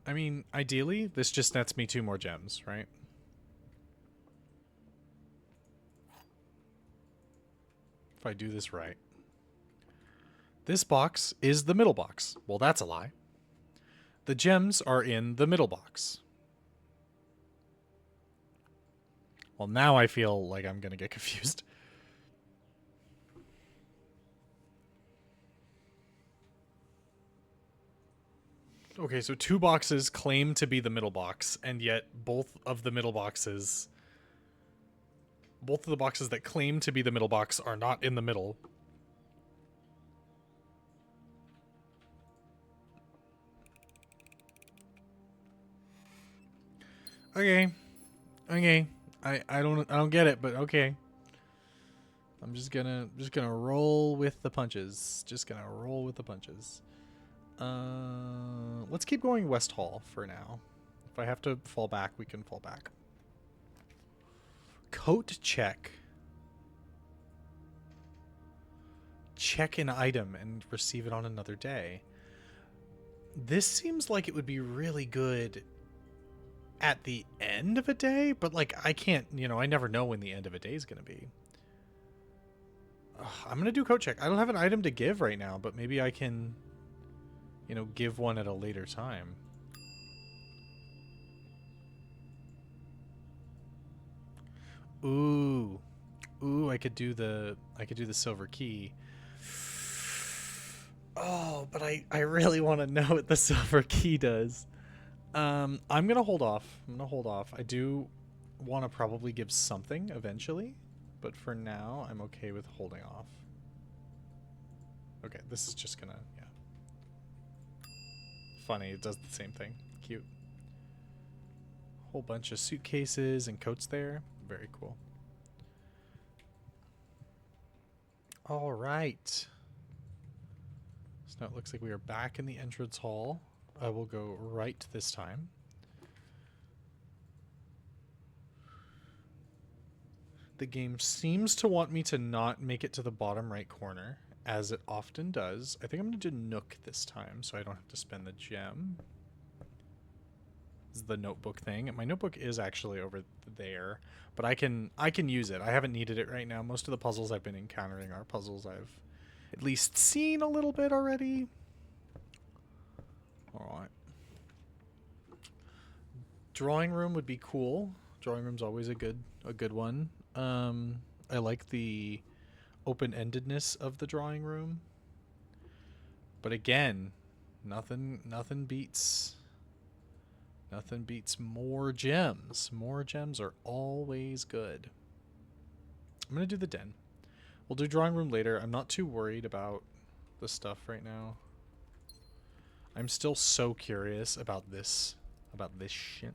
I mean, ideally, this just nets me 2 more gems, right? If I do this right. This box is the middle box. Well, that's a lie. The gems are in the middle box. Well, now I feel like I'm going to get confused. Okay, so 2 boxes claim to be the middle box, and yet both of the boxes that claim to be the middle box are not in the middle. Okay. I don't get it, but okay. I'm just gonna roll with the punches. Let's keep going West Hall for now. If I have to fall back, we can fall back. Coat check. Check an item and receive it on another day. This seems like it would be really good at the end of a day, but like I can't, I never know when the end of a day is going to be. I'm going to do coat check. I don't have an item to give right now, but maybe I can, give one at a later time. Ooh, I could do the silver key. Oh, but I really want to know what the silver key does. I'm gonna hold off. I do want to probably give something eventually, but for now, I'm okay with holding off. Okay, this is just gonna, yeah. Funny, it does the same thing. Cute. Whole bunch of suitcases and coats there. Very cool. All right. So now it looks like we are back in the entrance hall. I will go right this time. The game seems to want me to not make it to the bottom right corner, as it often does. I think I'm going to do Nook this time, so I don't have to spend the gem. This is the notebook thing. My notebook is actually over there, but I can use it. I haven't needed it right now. Most of the puzzles I've been encountering are puzzles I've at least seen a little bit already. Alright. Drawing room would be cool. Drawing room's always a good one. I like the open-endedness of the drawing room. But again, nothing beats more gems. More gems are always good. I'm going to do the den. We'll do drawing room later. I'm not too worried about the stuff right now. I'm still so curious about this shit.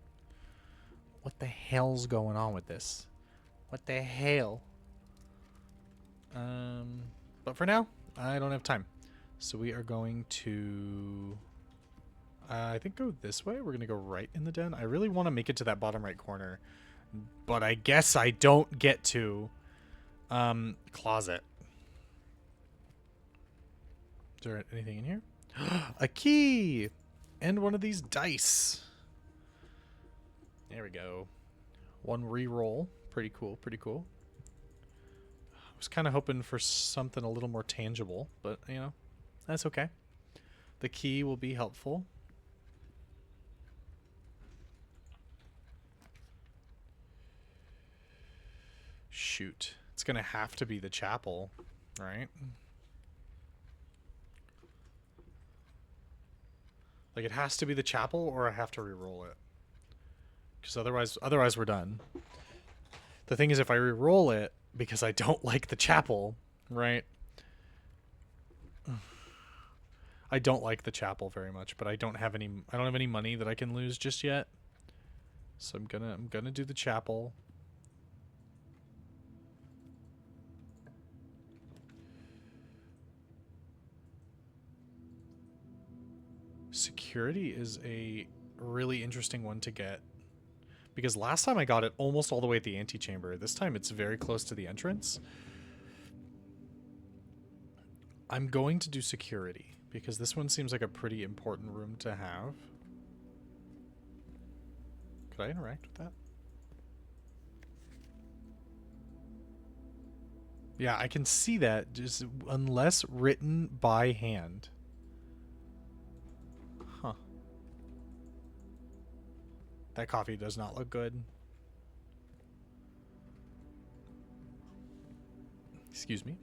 What the hell's going on with this? What the hell? But for now, I don't have time. So we are going to, I think, go this way. We're going to go right in the den. I really want to make it to that bottom right corner, but I guess I don't get to. Closet. Is there anything in here? A key! And one of these dice. There we go. One re-roll. Pretty cool, pretty cool. I was kind of hoping for something a little more tangible, but, you know, that's okay. The key will be helpful. Shoot. It's going to have to be the chapel, right? Like, it has to be the chapel, or I have to re-roll it. Because otherwise we're done. The thing is, if I re-roll it, because I don't like the chapel, right? I don't like the chapel very much, but I don't have any money that I can lose just yet. So I'm gonna do the chapel. Security is a really interesting one to get. Because last time I got it almost all the way at the antechamber. This time it's very close to the entrance. I'm going to do security, because this one seems like a pretty important room to have. Could I interact with that? Yeah, I can see that, just unless written by hand. Huh. That coffee does not look good. Excuse me.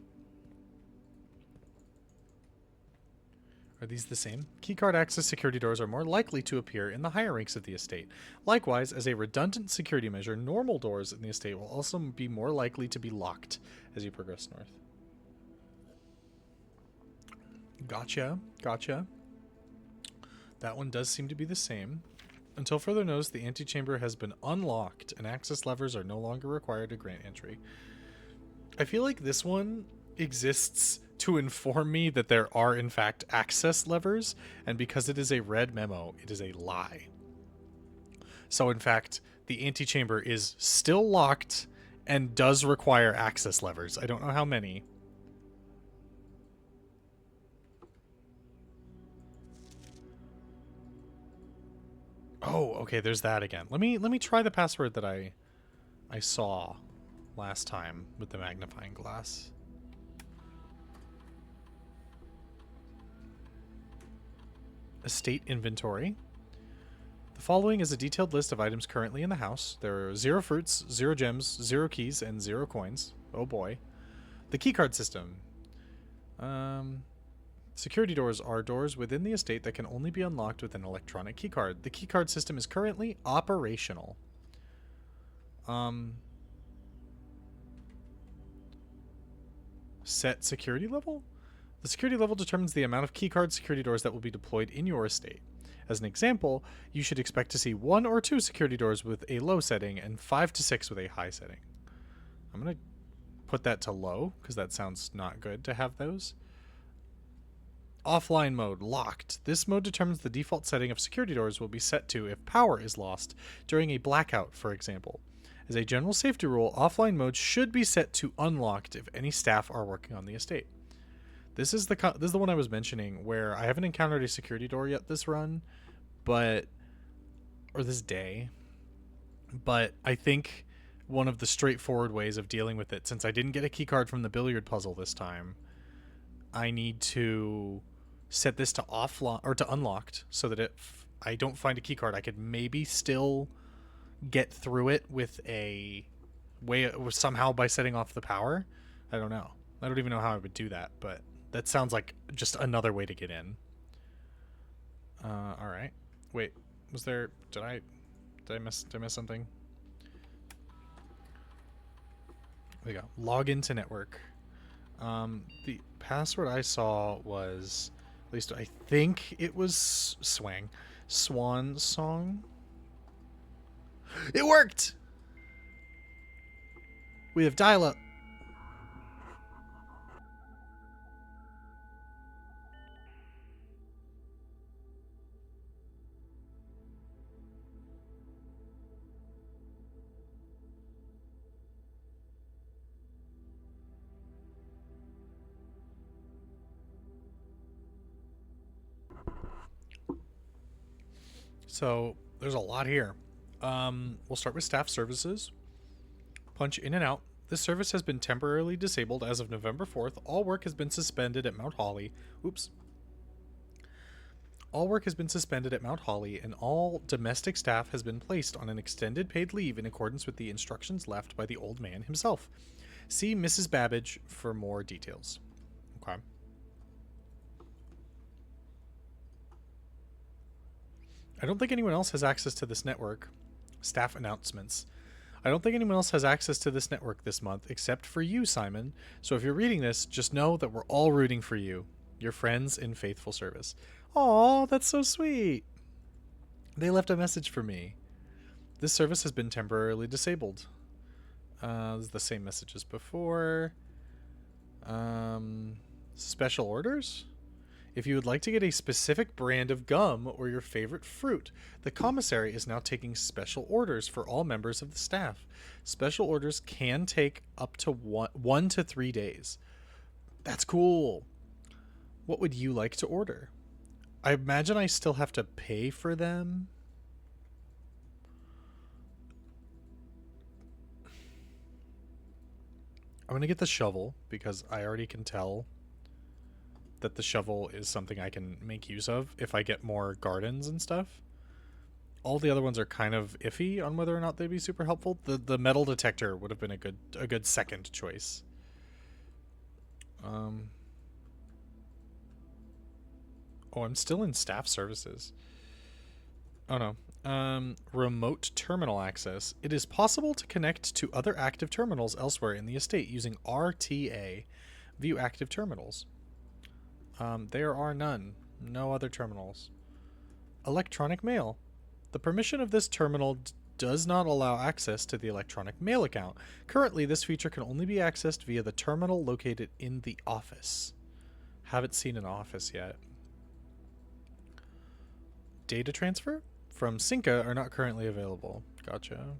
Are these the same? Keycard access security doors are more likely to appear in the higher ranks of the estate. Likewise, as a redundant security measure, normal doors in the estate will also be more likely to be locked as you progress north. Gotcha. Gotcha. That one does seem to be the same. Until further notice, the antechamber has been unlocked and access levers are no longer required to grant entry. I feel like this one exists to inform me that there are in fact access levers, and because it is a red memo, it is a lie. So in fact, the antechamber is still locked and does require access levers. I don't know how many. Oh, okay, there's that again. Let me try the password that I saw last time with the magnifying glass. Estate inventory. The following is a detailed list of items currently in the house. There are 0 fruits, 0 gems, 0 keys, and 0 coins. Oh boy. The keycard system. Security doors are doors within the estate that can only be unlocked with an electronic keycard. The keycard system is currently operational. Set security level? The security level determines the amount of keycard security doors that will be deployed in your estate. As an example, you should expect to see 1 or 2 security doors with a low setting and 5 to 6 with a high setting. I'm going to put that to low because that sounds not good to have those. Offline mode, locked. This mode determines the default setting of security doors will be set to if power is lost during a blackout, for example. As a general safety rule, offline mode should be set to unlocked if any staff are working on the estate. This is the one I was mentioning where I haven't encountered a security door yet this run, or this day, but I think one of the straightforward ways of dealing with it, since I didn't get a keycard from the billiard puzzle this time, I need to set this to offline or to unlocked so that if I don't find a keycard, I could maybe still get through it with a way somehow by setting off the power. I don't know. I don't even know how I would do that, but that sounds like just another way to get in. All right. Wait, was there? Did I miss something? There we go. Log into network. The password I saw was, at least I think it was Swan Song. It worked! We have dial-up. So there's a lot here. We'll start with staff services. Punch in and out. This service has been temporarily disabled as of November 4th. All work has been suspended at Mount Holly. Oops. All work has been suspended at Mount Holly, and all domestic staff has been placed on an extended paid leave in accordance with the instructions left by the old man himself. See Mrs. Babbage for more details. Okay. I don't think anyone else has access to this network. Staff announcements. I don't think anyone else has access to this network this month except for you, Simon. So if you're reading this, just know that we're all rooting for you, your friends in faithful service. Aw, that's so sweet. They left a message for me. This service has been temporarily disabled. This is the same message as before. Special orders? If you would like to get a specific brand of gum or your favorite fruit, the commissary is now taking special orders for all members of the staff. Special orders can take up to 1 to 3 days. That's cool. What would you like to order? I imagine I still have to pay for them. I'm going to get the shovel because I already can tell that the shovel is something I can make use of if I get more gardens and stuff. All the other ones are kind of iffy on whether or not they'd be super helpful. The metal detector would have been a good second choice. Oh, I'm still in staff services. Oh no. Remote terminal access. It is possible to connect to other active terminals elsewhere in the estate using RTA. View active terminals. There are none. No other terminals. Electronic mail. The permission of this terminal does not allow access to the electronic mail account. Currently, this feature can only be accessed via the terminal located in the office. Haven't seen an office yet. Data transfer from Cinca are not currently available. Gotcha.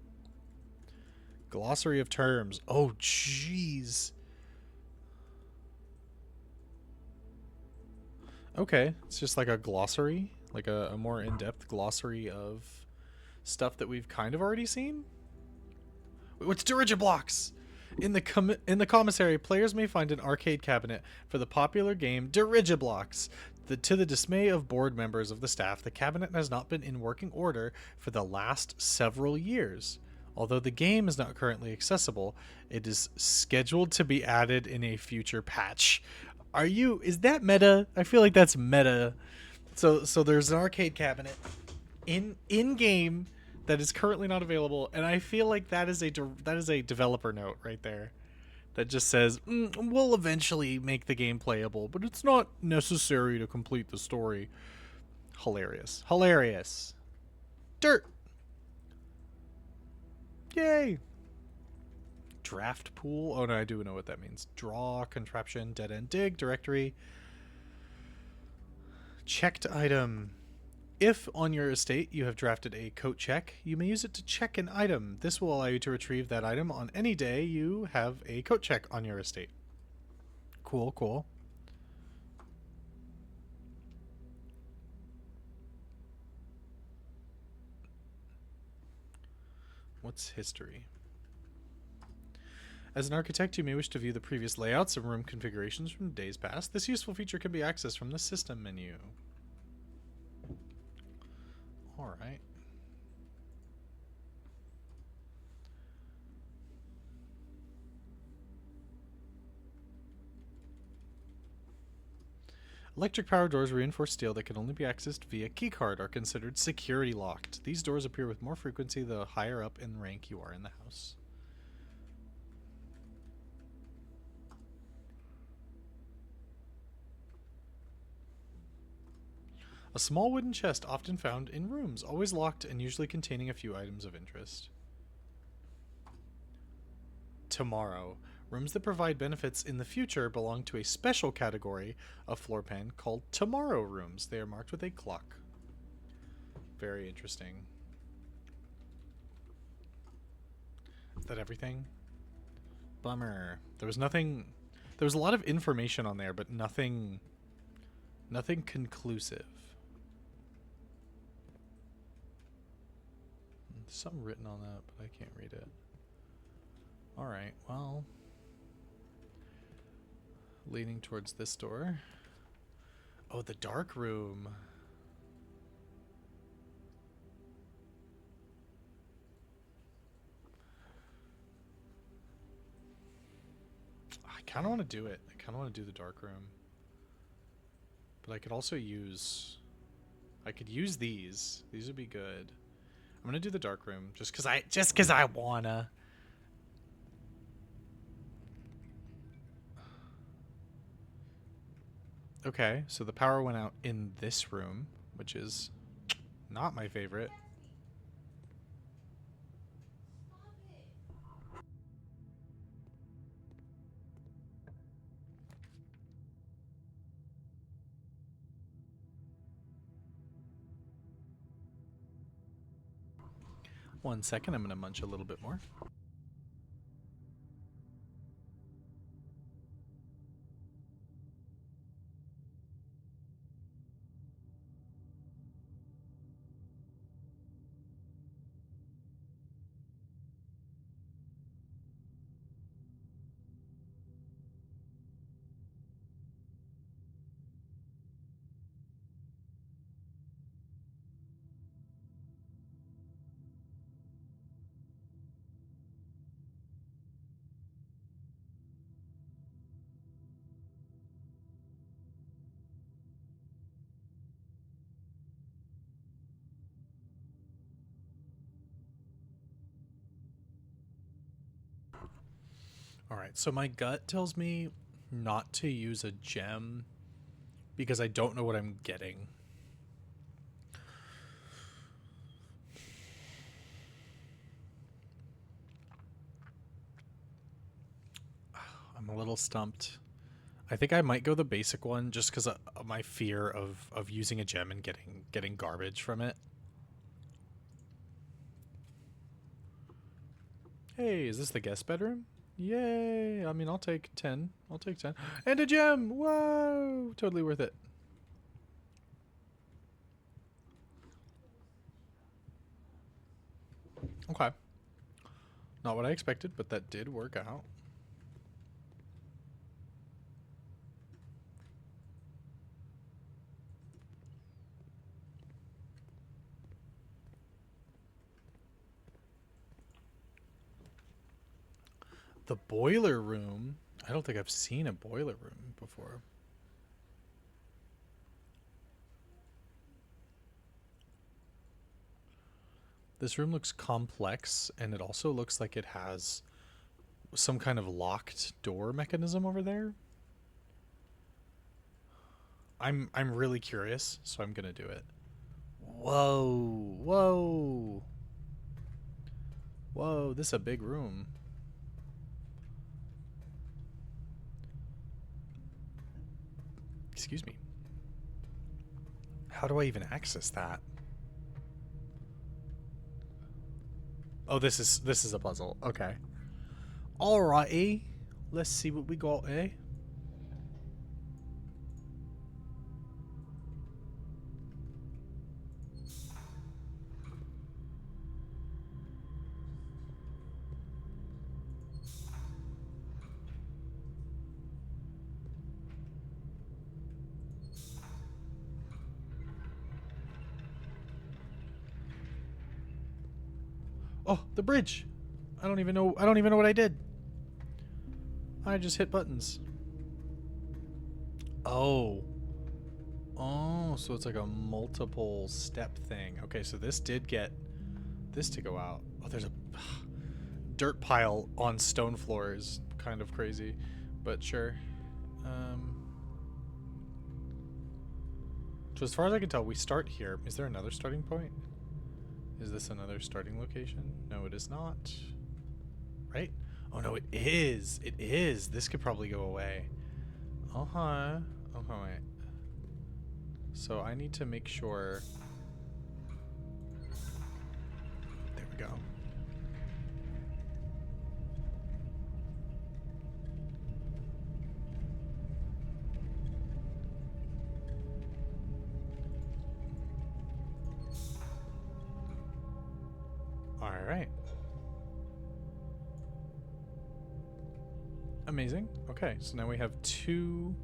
Glossary of terms. Oh, jeez. Okay, it's just like a glossary, like a more in-depth glossary of stuff that we've kind of already seen. What's Dirigiblocks? In the commissary, players may find an arcade cabinet for the popular game Dirigiblocks. To the dismay of board members of the staff, the cabinet has not been in working order for the last several years. Although the game is not currently accessible, it is scheduled to be added in a future patch. Is that meta? I feel like that's meta. So there's an arcade cabinet in game that is currently not available, and I feel like that is a developer note right there that just says we'll eventually make the game playable, but it's not necessary to complete the story. Hilarious. Dirt. Yay. Draft pool. Oh no, I do know what that means. Draw, contraption, dead end dig, directory. Checked item. If on your estate you have drafted a coat check, you may use it to check an item. This will allow you to retrieve that item on any day you have a coat check on your estate. Cool. What's history? As an architect, you may wish to view the previous layouts and room configurations from days past. This useful feature can be accessed from the system menu. Alright. Electric power doors, reinforced steel that can only be accessed via keycard, are considered security locked. These doors appear with more frequency the higher up in rank you are in the house. A small wooden chest often found in rooms, always locked and usually containing a few items of interest. Tomorrow. Rooms that provide benefits in the future belong to a special category of floor plan called Tomorrow Rooms. They are marked with a clock. Very interesting. Is that everything? Bummer. There was a lot of information on there, but nothing conclusive. There's something written on that, but I can't read it. Alright, well. Leaning towards this door. Oh, the dark room. I kind of want to do it. I kind of want to do the dark room. But I could also use... I could use these. These would be good. I'm going to do the dark room just because I wanna. Okay, so the power went out in this room, which is not my favorite. One second, I'm going to munch a little bit more. Alright, so my gut tells me not to use a gem because I don't know what I'm getting. I'm a little stumped. I think I might go the basic one just because of my fear of using a gem and getting garbage from it. Hey, is this the guest bedroom? Yay! I mean, I'll take 10. I'll take 10. And a gem! Whoa! Totally worth it. Okay. Not what I expected, but that did work out. The boiler room? I don't think I've seen a boiler room before. This room looks complex, and it also looks like it has some kind of locked door mechanism over there. I'm really curious, so I'm gonna do it. Whoa, whoa, whoa! This is a big room. Excuse me. How do I even access that? Oh, this is a puzzle. Okay. Alrighty. Let's see what we got, eh? Oh, the bridge. I don't even know what I did. I just hit buttons. Oh. Oh, so it's like a multiple step thing. Okay, so this did get this to go out. Oh, there's a dirt pile on stone floors. Kind of crazy, but sure. So as far as I can tell, we start here. Is there another starting point? Is this another starting location? No, it is not. Right? Oh no, it is. It is. This could probably go away. Uh-huh. Okay, wait. So I need to make sure. There we go. Amazing. Okay, so now we have two.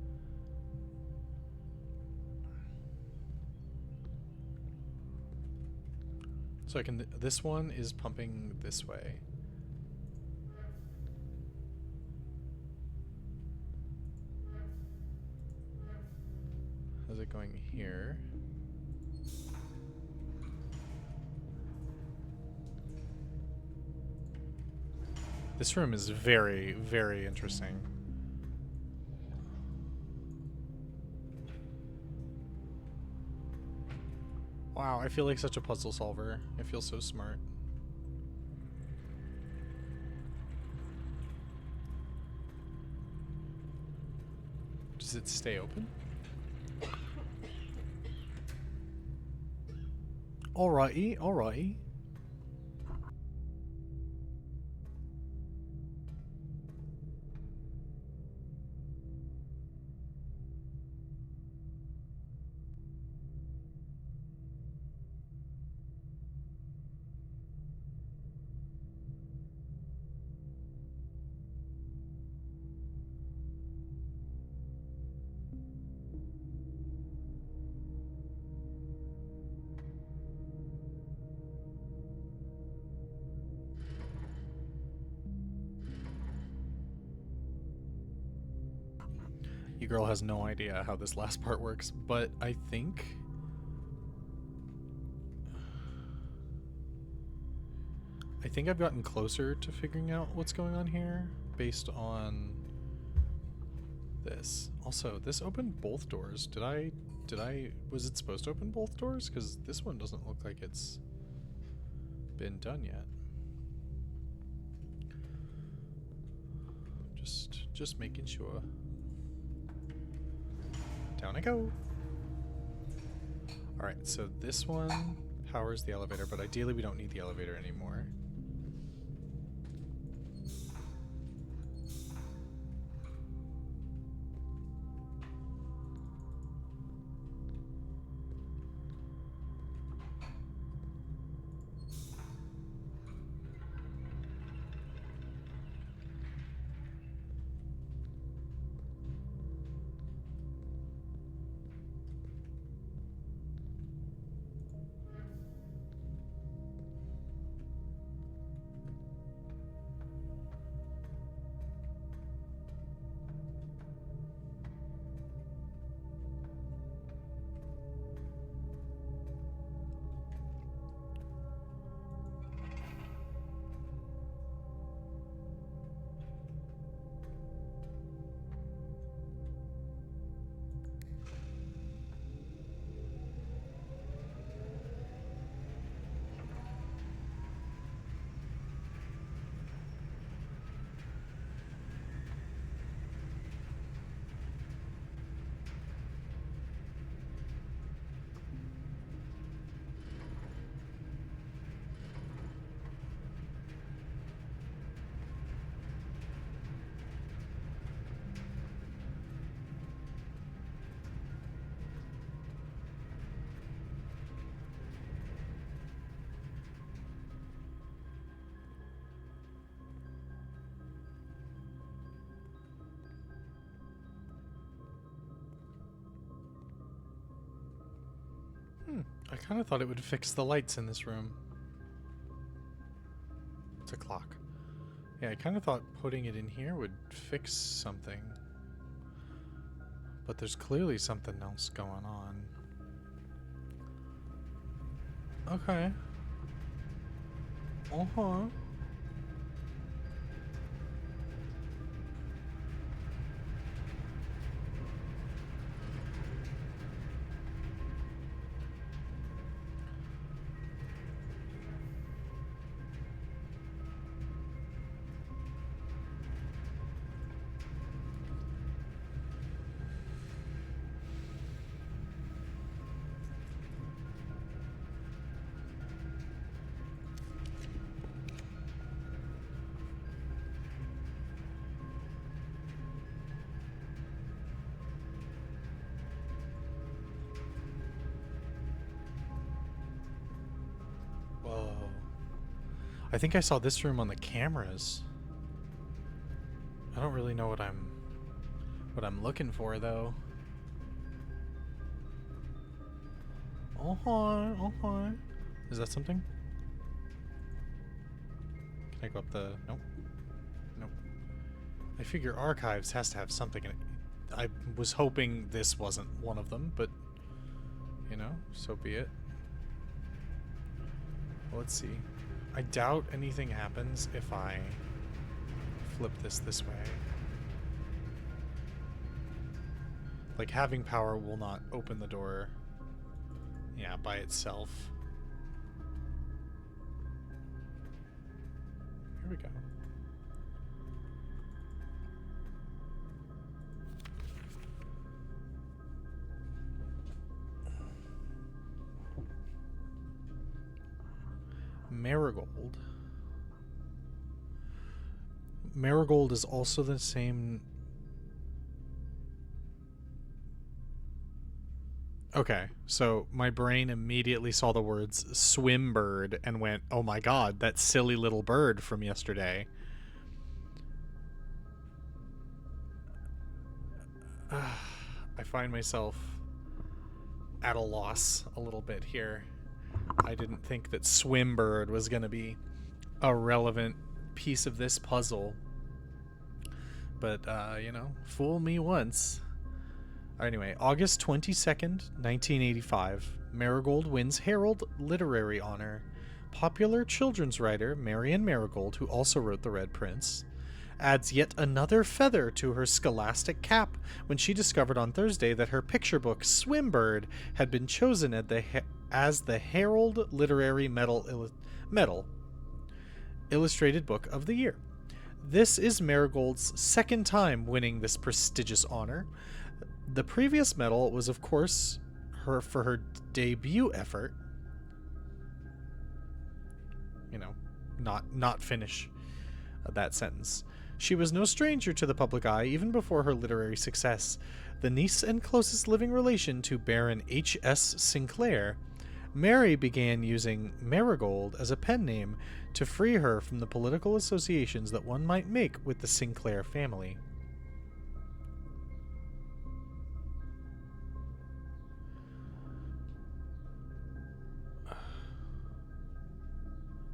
So I can. This one is pumping this way. How's it going here? This room is very, very interesting. Wow, I feel like such a puzzle solver. I feel so smart. Does it stay open? Alrighty, alrighty. You girl has no idea how this last part works, but I think I've gotten closer to figuring out what's going on here based on this. Also, this opened both doors. Was it supposed to open both doors? Because this one doesn't look like it's been done yet. Just making sure. Down I go. Alright, so this one powers the elevator, but ideally we don't need the elevator anymore. I kind of thought it would fix the lights in this room. It's a clock. Yeah, I kind of thought putting it in here would fix something. But there's clearly something else going on. Okay. Uh-huh. Whoa. I think I saw this room on the cameras. I don't really know what I'm looking for though. Oh hi, oh hi. Is that something? Can I go up the... Nope. Nope. I figure archives has to have something in it. I was hoping this wasn't one of them, but, you know, so be it. Well, let's see. I doubt anything happens if I flip this way. Like, having power will not open the door, yeah, by itself. Here we go. Marigold. Marigold is also the same... Okay, so my brain immediately saw the words swim bird and went, oh my god, that silly little bird from yesterday. I find myself at a loss a little bit here. I didn't think that swim bird was going to be a relevant piece of this puzzle. But, you know, fool me once. Anyway, August 22nd, 1985, Marigold wins Herald Literary Honor. Popular children's writer Marian Marigold, who also wrote The Red Prince, adds yet another feather to her scholastic cap when she discovered on Thursday that her picture book, Swimbird, had been chosen as the Herald Literary Medal Illustrated Book of the Year. This is Marigold's second time winning this prestigious honor. The previous medal was, of course, for her debut effort. You know, not finish that sentence. She was no stranger to the public eye even before her literary success. The niece and closest living relation to Baron H.S. Sinclair, Mary began using Marigold as a pen name to free her from the political associations that one might make with the Sinclair family.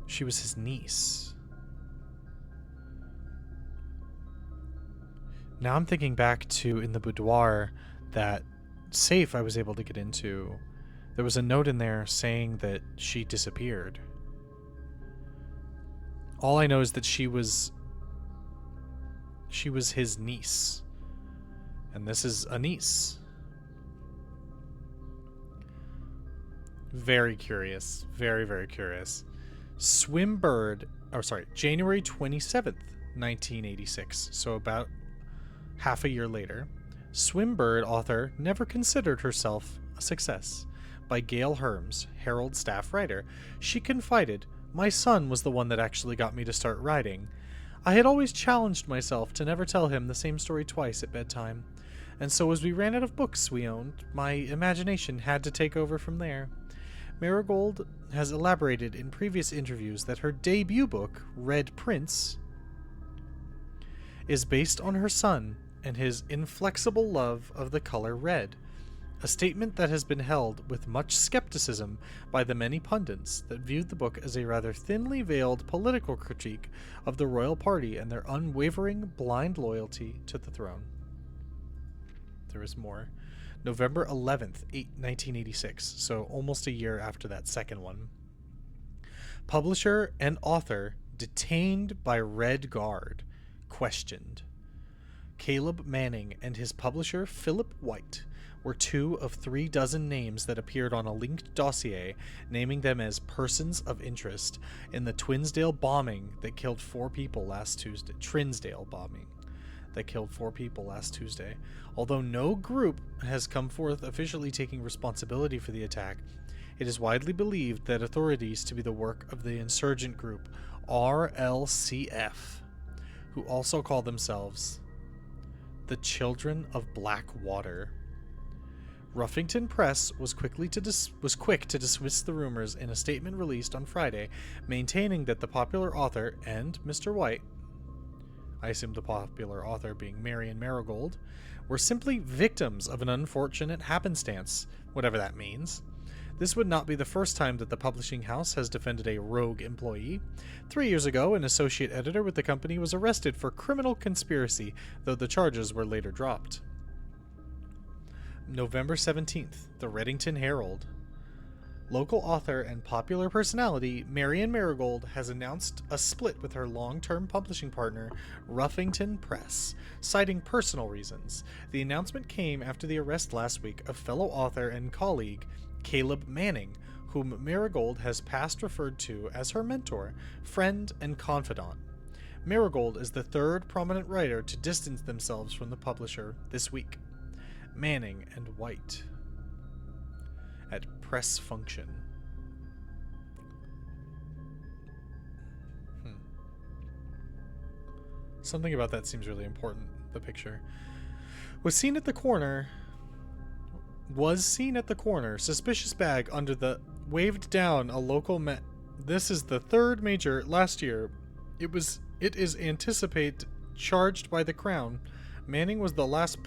She was his niece. Now I'm thinking back to in the boudoir, that safe I was able to get into. There was a note in there saying that she disappeared. All I know is that she was his niece. And this is a niece. Very curious. Very, very curious. Swimbird, January 27th, 1986. So about half a year later. Swimbird author never considered herself a success. By Gail Herms, Herald staff writer, she confided, "My son was the one that actually got me to start writing. I had always challenged myself to never tell him the same story twice at bedtime. And so as we ran out of books we owned, my imagination had to take over from there." Marigold has elaborated in previous interviews that her debut book, Red Prince, is based on her son and his inflexible love of the color red, a statement that has been held with much skepticism by the many pundits that viewed the book as a rather thinly veiled political critique of the royal party and their unwavering blind loyalty to the throne. There is more. November 11th, 1986, so almost a year after that second one. Publisher and author detained by Red Guard, questioned. Caleb Manning and his publisher Philip White were 2 of 3 dozen names that appeared on a linked dossier naming them as persons of interest in the Twinsdale bombing that killed 4 people last Tuesday. Trinsdale bombing that killed 4 people last Tuesday. Although no group has come forth officially taking responsibility for the attack, it is widely believed that authorities to be the work of the insurgent group RLCF, who also call themselves the Children of Black Water. Ruffington Press was quick to dismiss the rumors in a statement released on Friday, maintaining that the popular author and Mr. White I assume the popular author being Marion Marigold, were simply victims of an unfortunate happenstance, whatever that means. This would not be the first time that the publishing house has defended a rogue employee. 3 years ago, an associate editor with the company was arrested for criminal conspiracy, though the charges were later dropped. November 17th, the Reddington Herald. Local author and popular personality Marion Marigold has announced a split with her long-term publishing partner, Ruffington Press, citing personal reasons. The announcement came after the arrest last week of fellow author and colleague Caleb Manning, whom Marigold has past referred to as her mentor, friend, and confidant. Marigold is the third prominent writer to distance themselves from the publisher this week. Manning and White at press function. Something about that seems really important, the picture. Was seen at the corner, suspicious bag under the waved down a local This is the third major last year. It is anticipate charged by the Crown. Manning was the last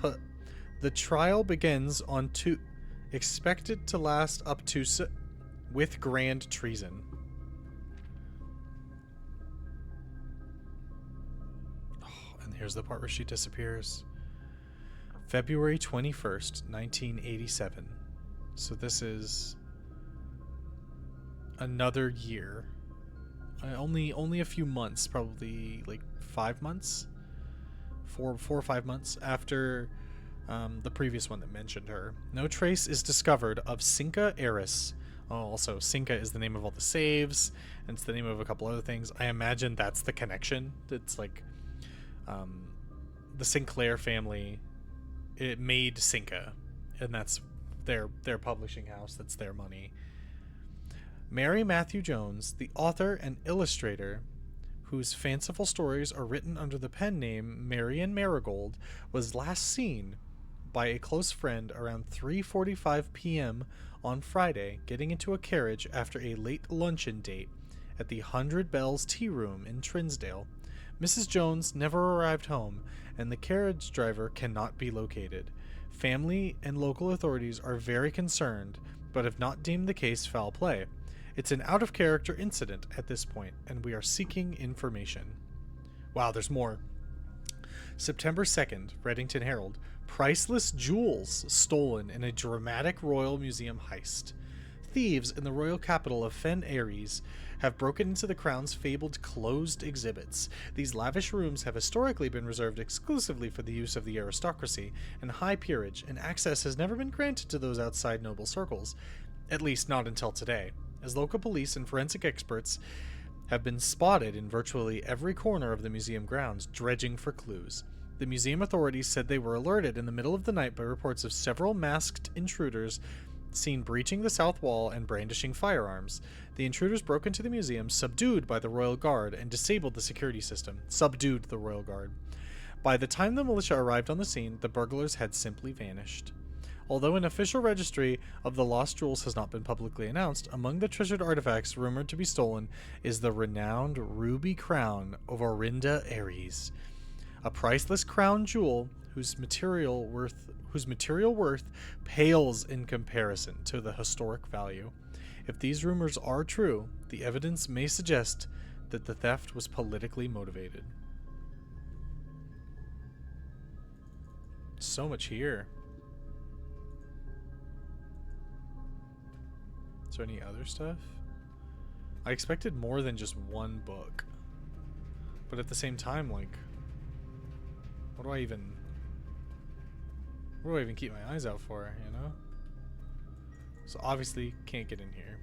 The trial begins on expected to last up to with grand treason. Oh, and here's the part where she disappears. February 21st, 1987. So this is another year. Only a few months, probably like 5 months, 4 or 5 months after the previous one that mentioned her. No trace is discovered of Cinca Eris. Oh, also, Cinca is the name of all the saves, and it's the name of a couple other things. I imagine that's the connection. It's like the Sinclair family. It made Cinca, and that's their publishing house. That's their money. Mary Matthew Jones, the author and illustrator, whose fanciful stories are written under the pen name Marion Marigold, was last seen by a close friend around 3:45 p.m. on Friday, getting into a carriage after a late luncheon date at the 100 Bells Tea Room in Trinsdale. Mrs. Jones never arrived home, and the carriage driver cannot be located. Family and local authorities are very concerned, but have not deemed the case foul play. It's an out-of-character incident at this point, and we are seeking information. Wow, there's more. September 2nd, Reddington Herald. Priceless jewels stolen in a dramatic Royal Museum heist. Thieves in the royal capital of Fen Aries have broken into the Crown's fabled closed exhibits. These lavish rooms have historically been reserved exclusively for the use of the aristocracy and high peerage, and access has never been granted to those outside noble circles, at least not until today, as local police and forensic experts have been spotted in virtually every corner of the museum grounds, dredging for clues. The museum authorities said they were alerted in the middle of the night by reports of several masked intruders seen breaching the south wall and brandishing firearms. The intruders broke into the museum, subdued by the Royal Guard, and disabled the security system. Subdued the Royal Guard. By the time the militia arrived on the scene, the burglars had simply vanished. Although an official registry of the lost jewels has not been publicly announced, among the treasured artifacts rumored to be stolen is the renowned ruby crown of Orinda Aries, a priceless crown jewel whose material worth pales in comparison to the historic value. If these rumors are true, the evidence may suggest that the theft was politically motivated. So much here. Is there any other stuff? I expected more than just one book. But at the same time, like, what do I even keep my eyes out for, you know? So obviously can't get in here.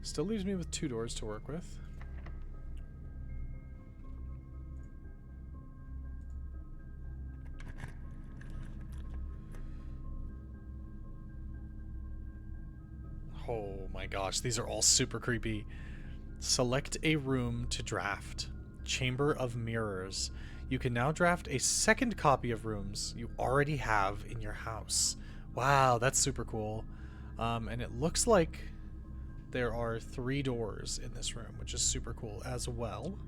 Still leaves me with 2 doors to work with. Oh my gosh, these are all super creepy. Select a room to draft. Chamber of Mirrors. You can now draft a second copy of rooms you already have in your house. Wow, that's super cool. And it looks like there are 3 doors in this room, which is super cool as well.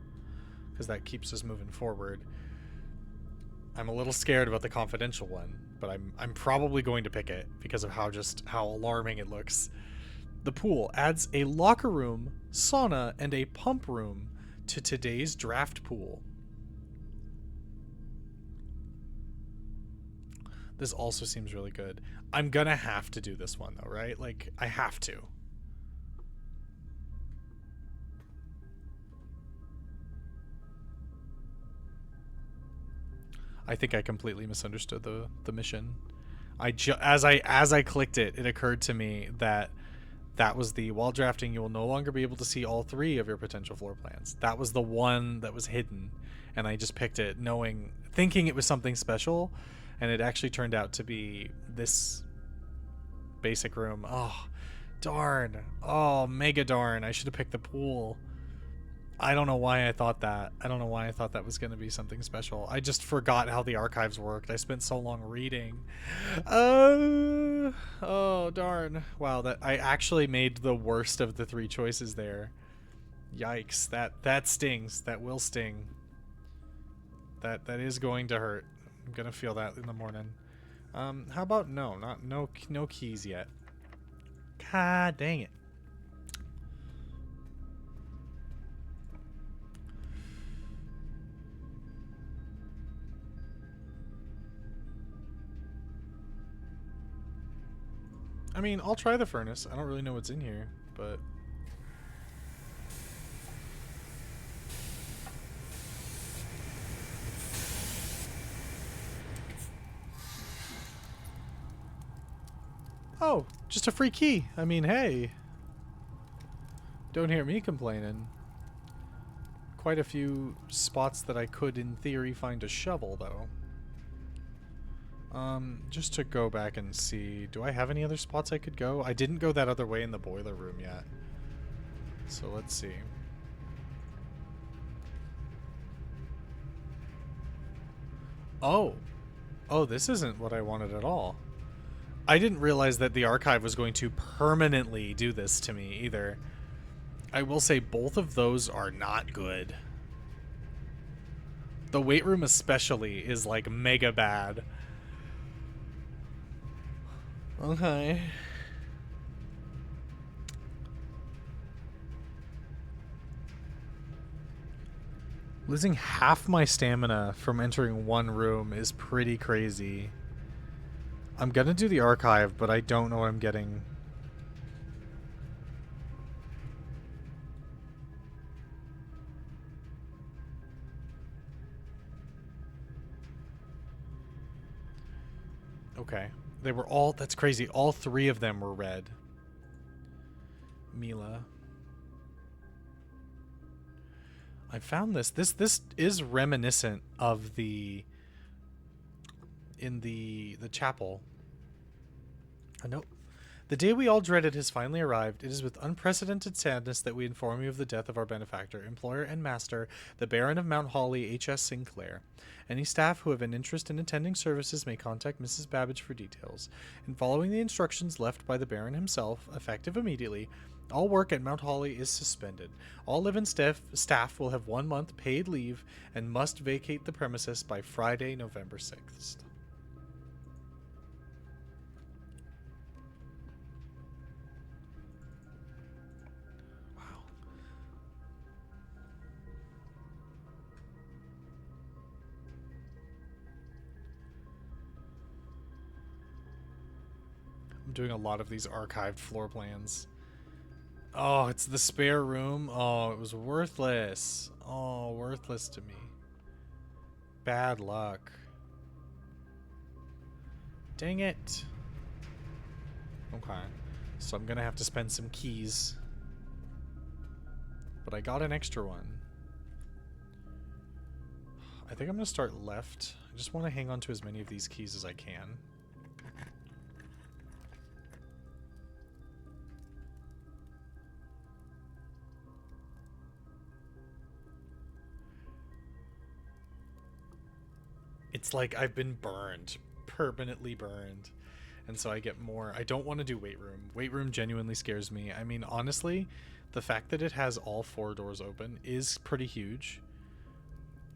because that keeps us moving forward. I'm a little scared about the confidential one, but I'm probably going to pick it because of how alarming it looks. The pool adds a locker room, sauna, and a pump room to today's draft pool. This also seems really good. I'm gonna have to do this one though, right? Like, I have to. I think I completely misunderstood the mission. As I clicked it, it occurred to me that was the while drafting you will no longer be able to see all 3 of your potential floor plans. That was the one that was hidden, and I just picked it thinking it was something special, and it actually turned out to be this basic room. Oh, darn. Oh, mega darn. I should have picked the pool. I don't know why I thought that. I don't know why I thought that was going to be something special. I just forgot how the archives worked. I spent so long reading. Oh, darn. Wow, that I actually made the worst of the 3 choices there. Yikes. That stings. That will sting. That is going to hurt. I'm going to feel that in the morning. How about no keys yet. God dang it. I mean, I'll try the furnace. I don't really know what's in here, but... Oh, just a free key. I mean, hey. Don't hear me complaining. Quite a few spots that I could, in theory, find a shovel, though. Just to go back and see, do I have any other spots I could go? I didn't go that other way in the boiler room yet. So let's see. Oh. Oh, this isn't what I wanted at all. I didn't realize that the archive was going to permanently do this to me either. I will say both of those are not good. The weight room especially is like mega bad. Okay. Losing half my stamina from entering one room is pretty crazy. I'm gonna do the archive, but I don't know what I'm getting. Okay. They were all... That's crazy. All 3 of them were red. Mila. I found this. This is reminiscent of the... in the chapel. Nope. The day we all dreaded has finally arrived. It is with unprecedented sadness that we inform you of the death of our benefactor, employer, and master, the Baron of Mount Holly, H.S. Sinclair. Any staff who have an interest in attending services may contact Mrs. Babbage for details. In following the instructions left by the Baron himself, effective immediately, all work at Mount Holly is suspended. All live-in staff will have 1 month paid leave and must vacate the premises by Friday, November 6th. Doing a lot of these archived floor plans. Oh, it's the spare room. Oh, it was worthless. Oh, worthless to me. Bad luck. Dang it. Okay. So I'm gonna have to spend some keys. But I got an extra one. I think I'm gonna start left. I just want to hang on to as many of these keys as I can. It's like I've been burned, permanently burned. And so I get more. I don't want to do weight room. Weight room genuinely scares me. I mean, honestly, the fact that it has all 4 doors open is pretty huge.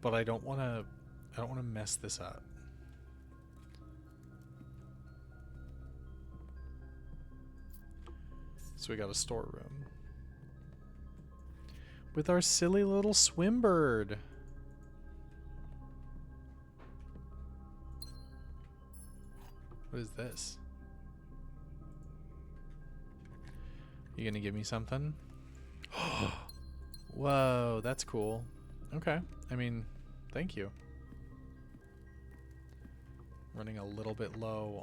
but I don't want to mess this up. So we got a storeroom with our silly little swim bird. What is this? You gonna give me something? Whoa, that's cool. Okay, I mean, thank you. Running a little bit low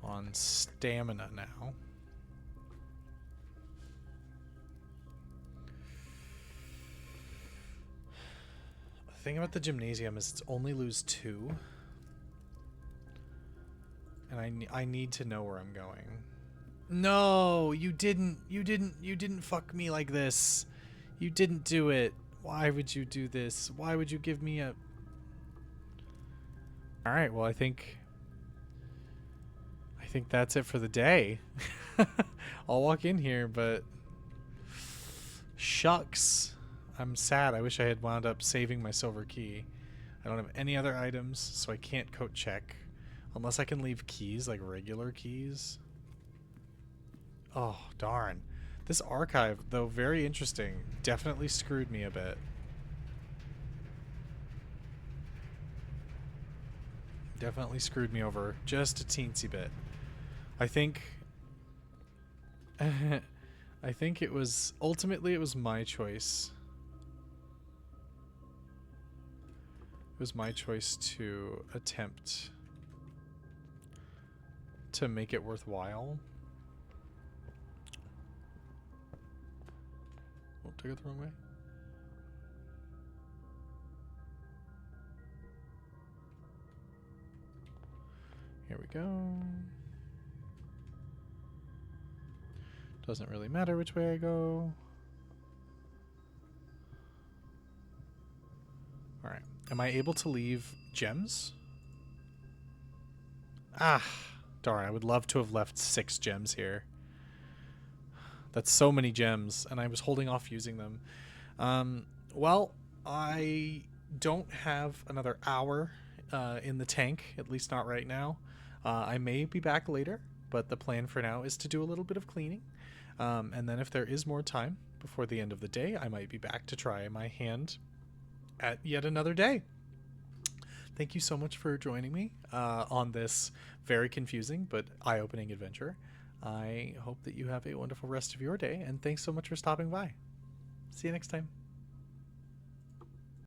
on stamina now. The thing about the gymnasium is it's only lose 2. And I need to know where I'm going. No, you didn't fuck me like this. You didn't do it. Why would you do this? Why would you give me a... Alright, well I think that's it for the day. I'll walk in here, but shucks. I'm sad. I wish I had wound up saving my silver key. I don't have any other items, so I can't coat check. Unless I can leave keys, like regular keys. Oh, darn. This archive, though very interesting, definitely screwed me a bit. Definitely screwed me over just a teensy bit. I think... I think it was... Ultimately, it was my choice. It was my choice to attempt to make it worthwhile. Oh, did I go the wrong way? Here we go. Doesn't really matter which way I go. Alright. Am I able to leave gems? Ah, darn. I would love to have left 6 gems here. That's so many gems, and I was holding off using them. Well, I don't have another hour in the tank, at least not right now. I may be back later, but the plan for now is to do a little bit of cleaning. And then if there is more time before the end of the day, I might be back to try my hand at yet another day. Thank you so much for joining me on this very confusing but eye-opening adventure. I hope that you have a wonderful rest of your day, and thanks so much for stopping by. See you next time.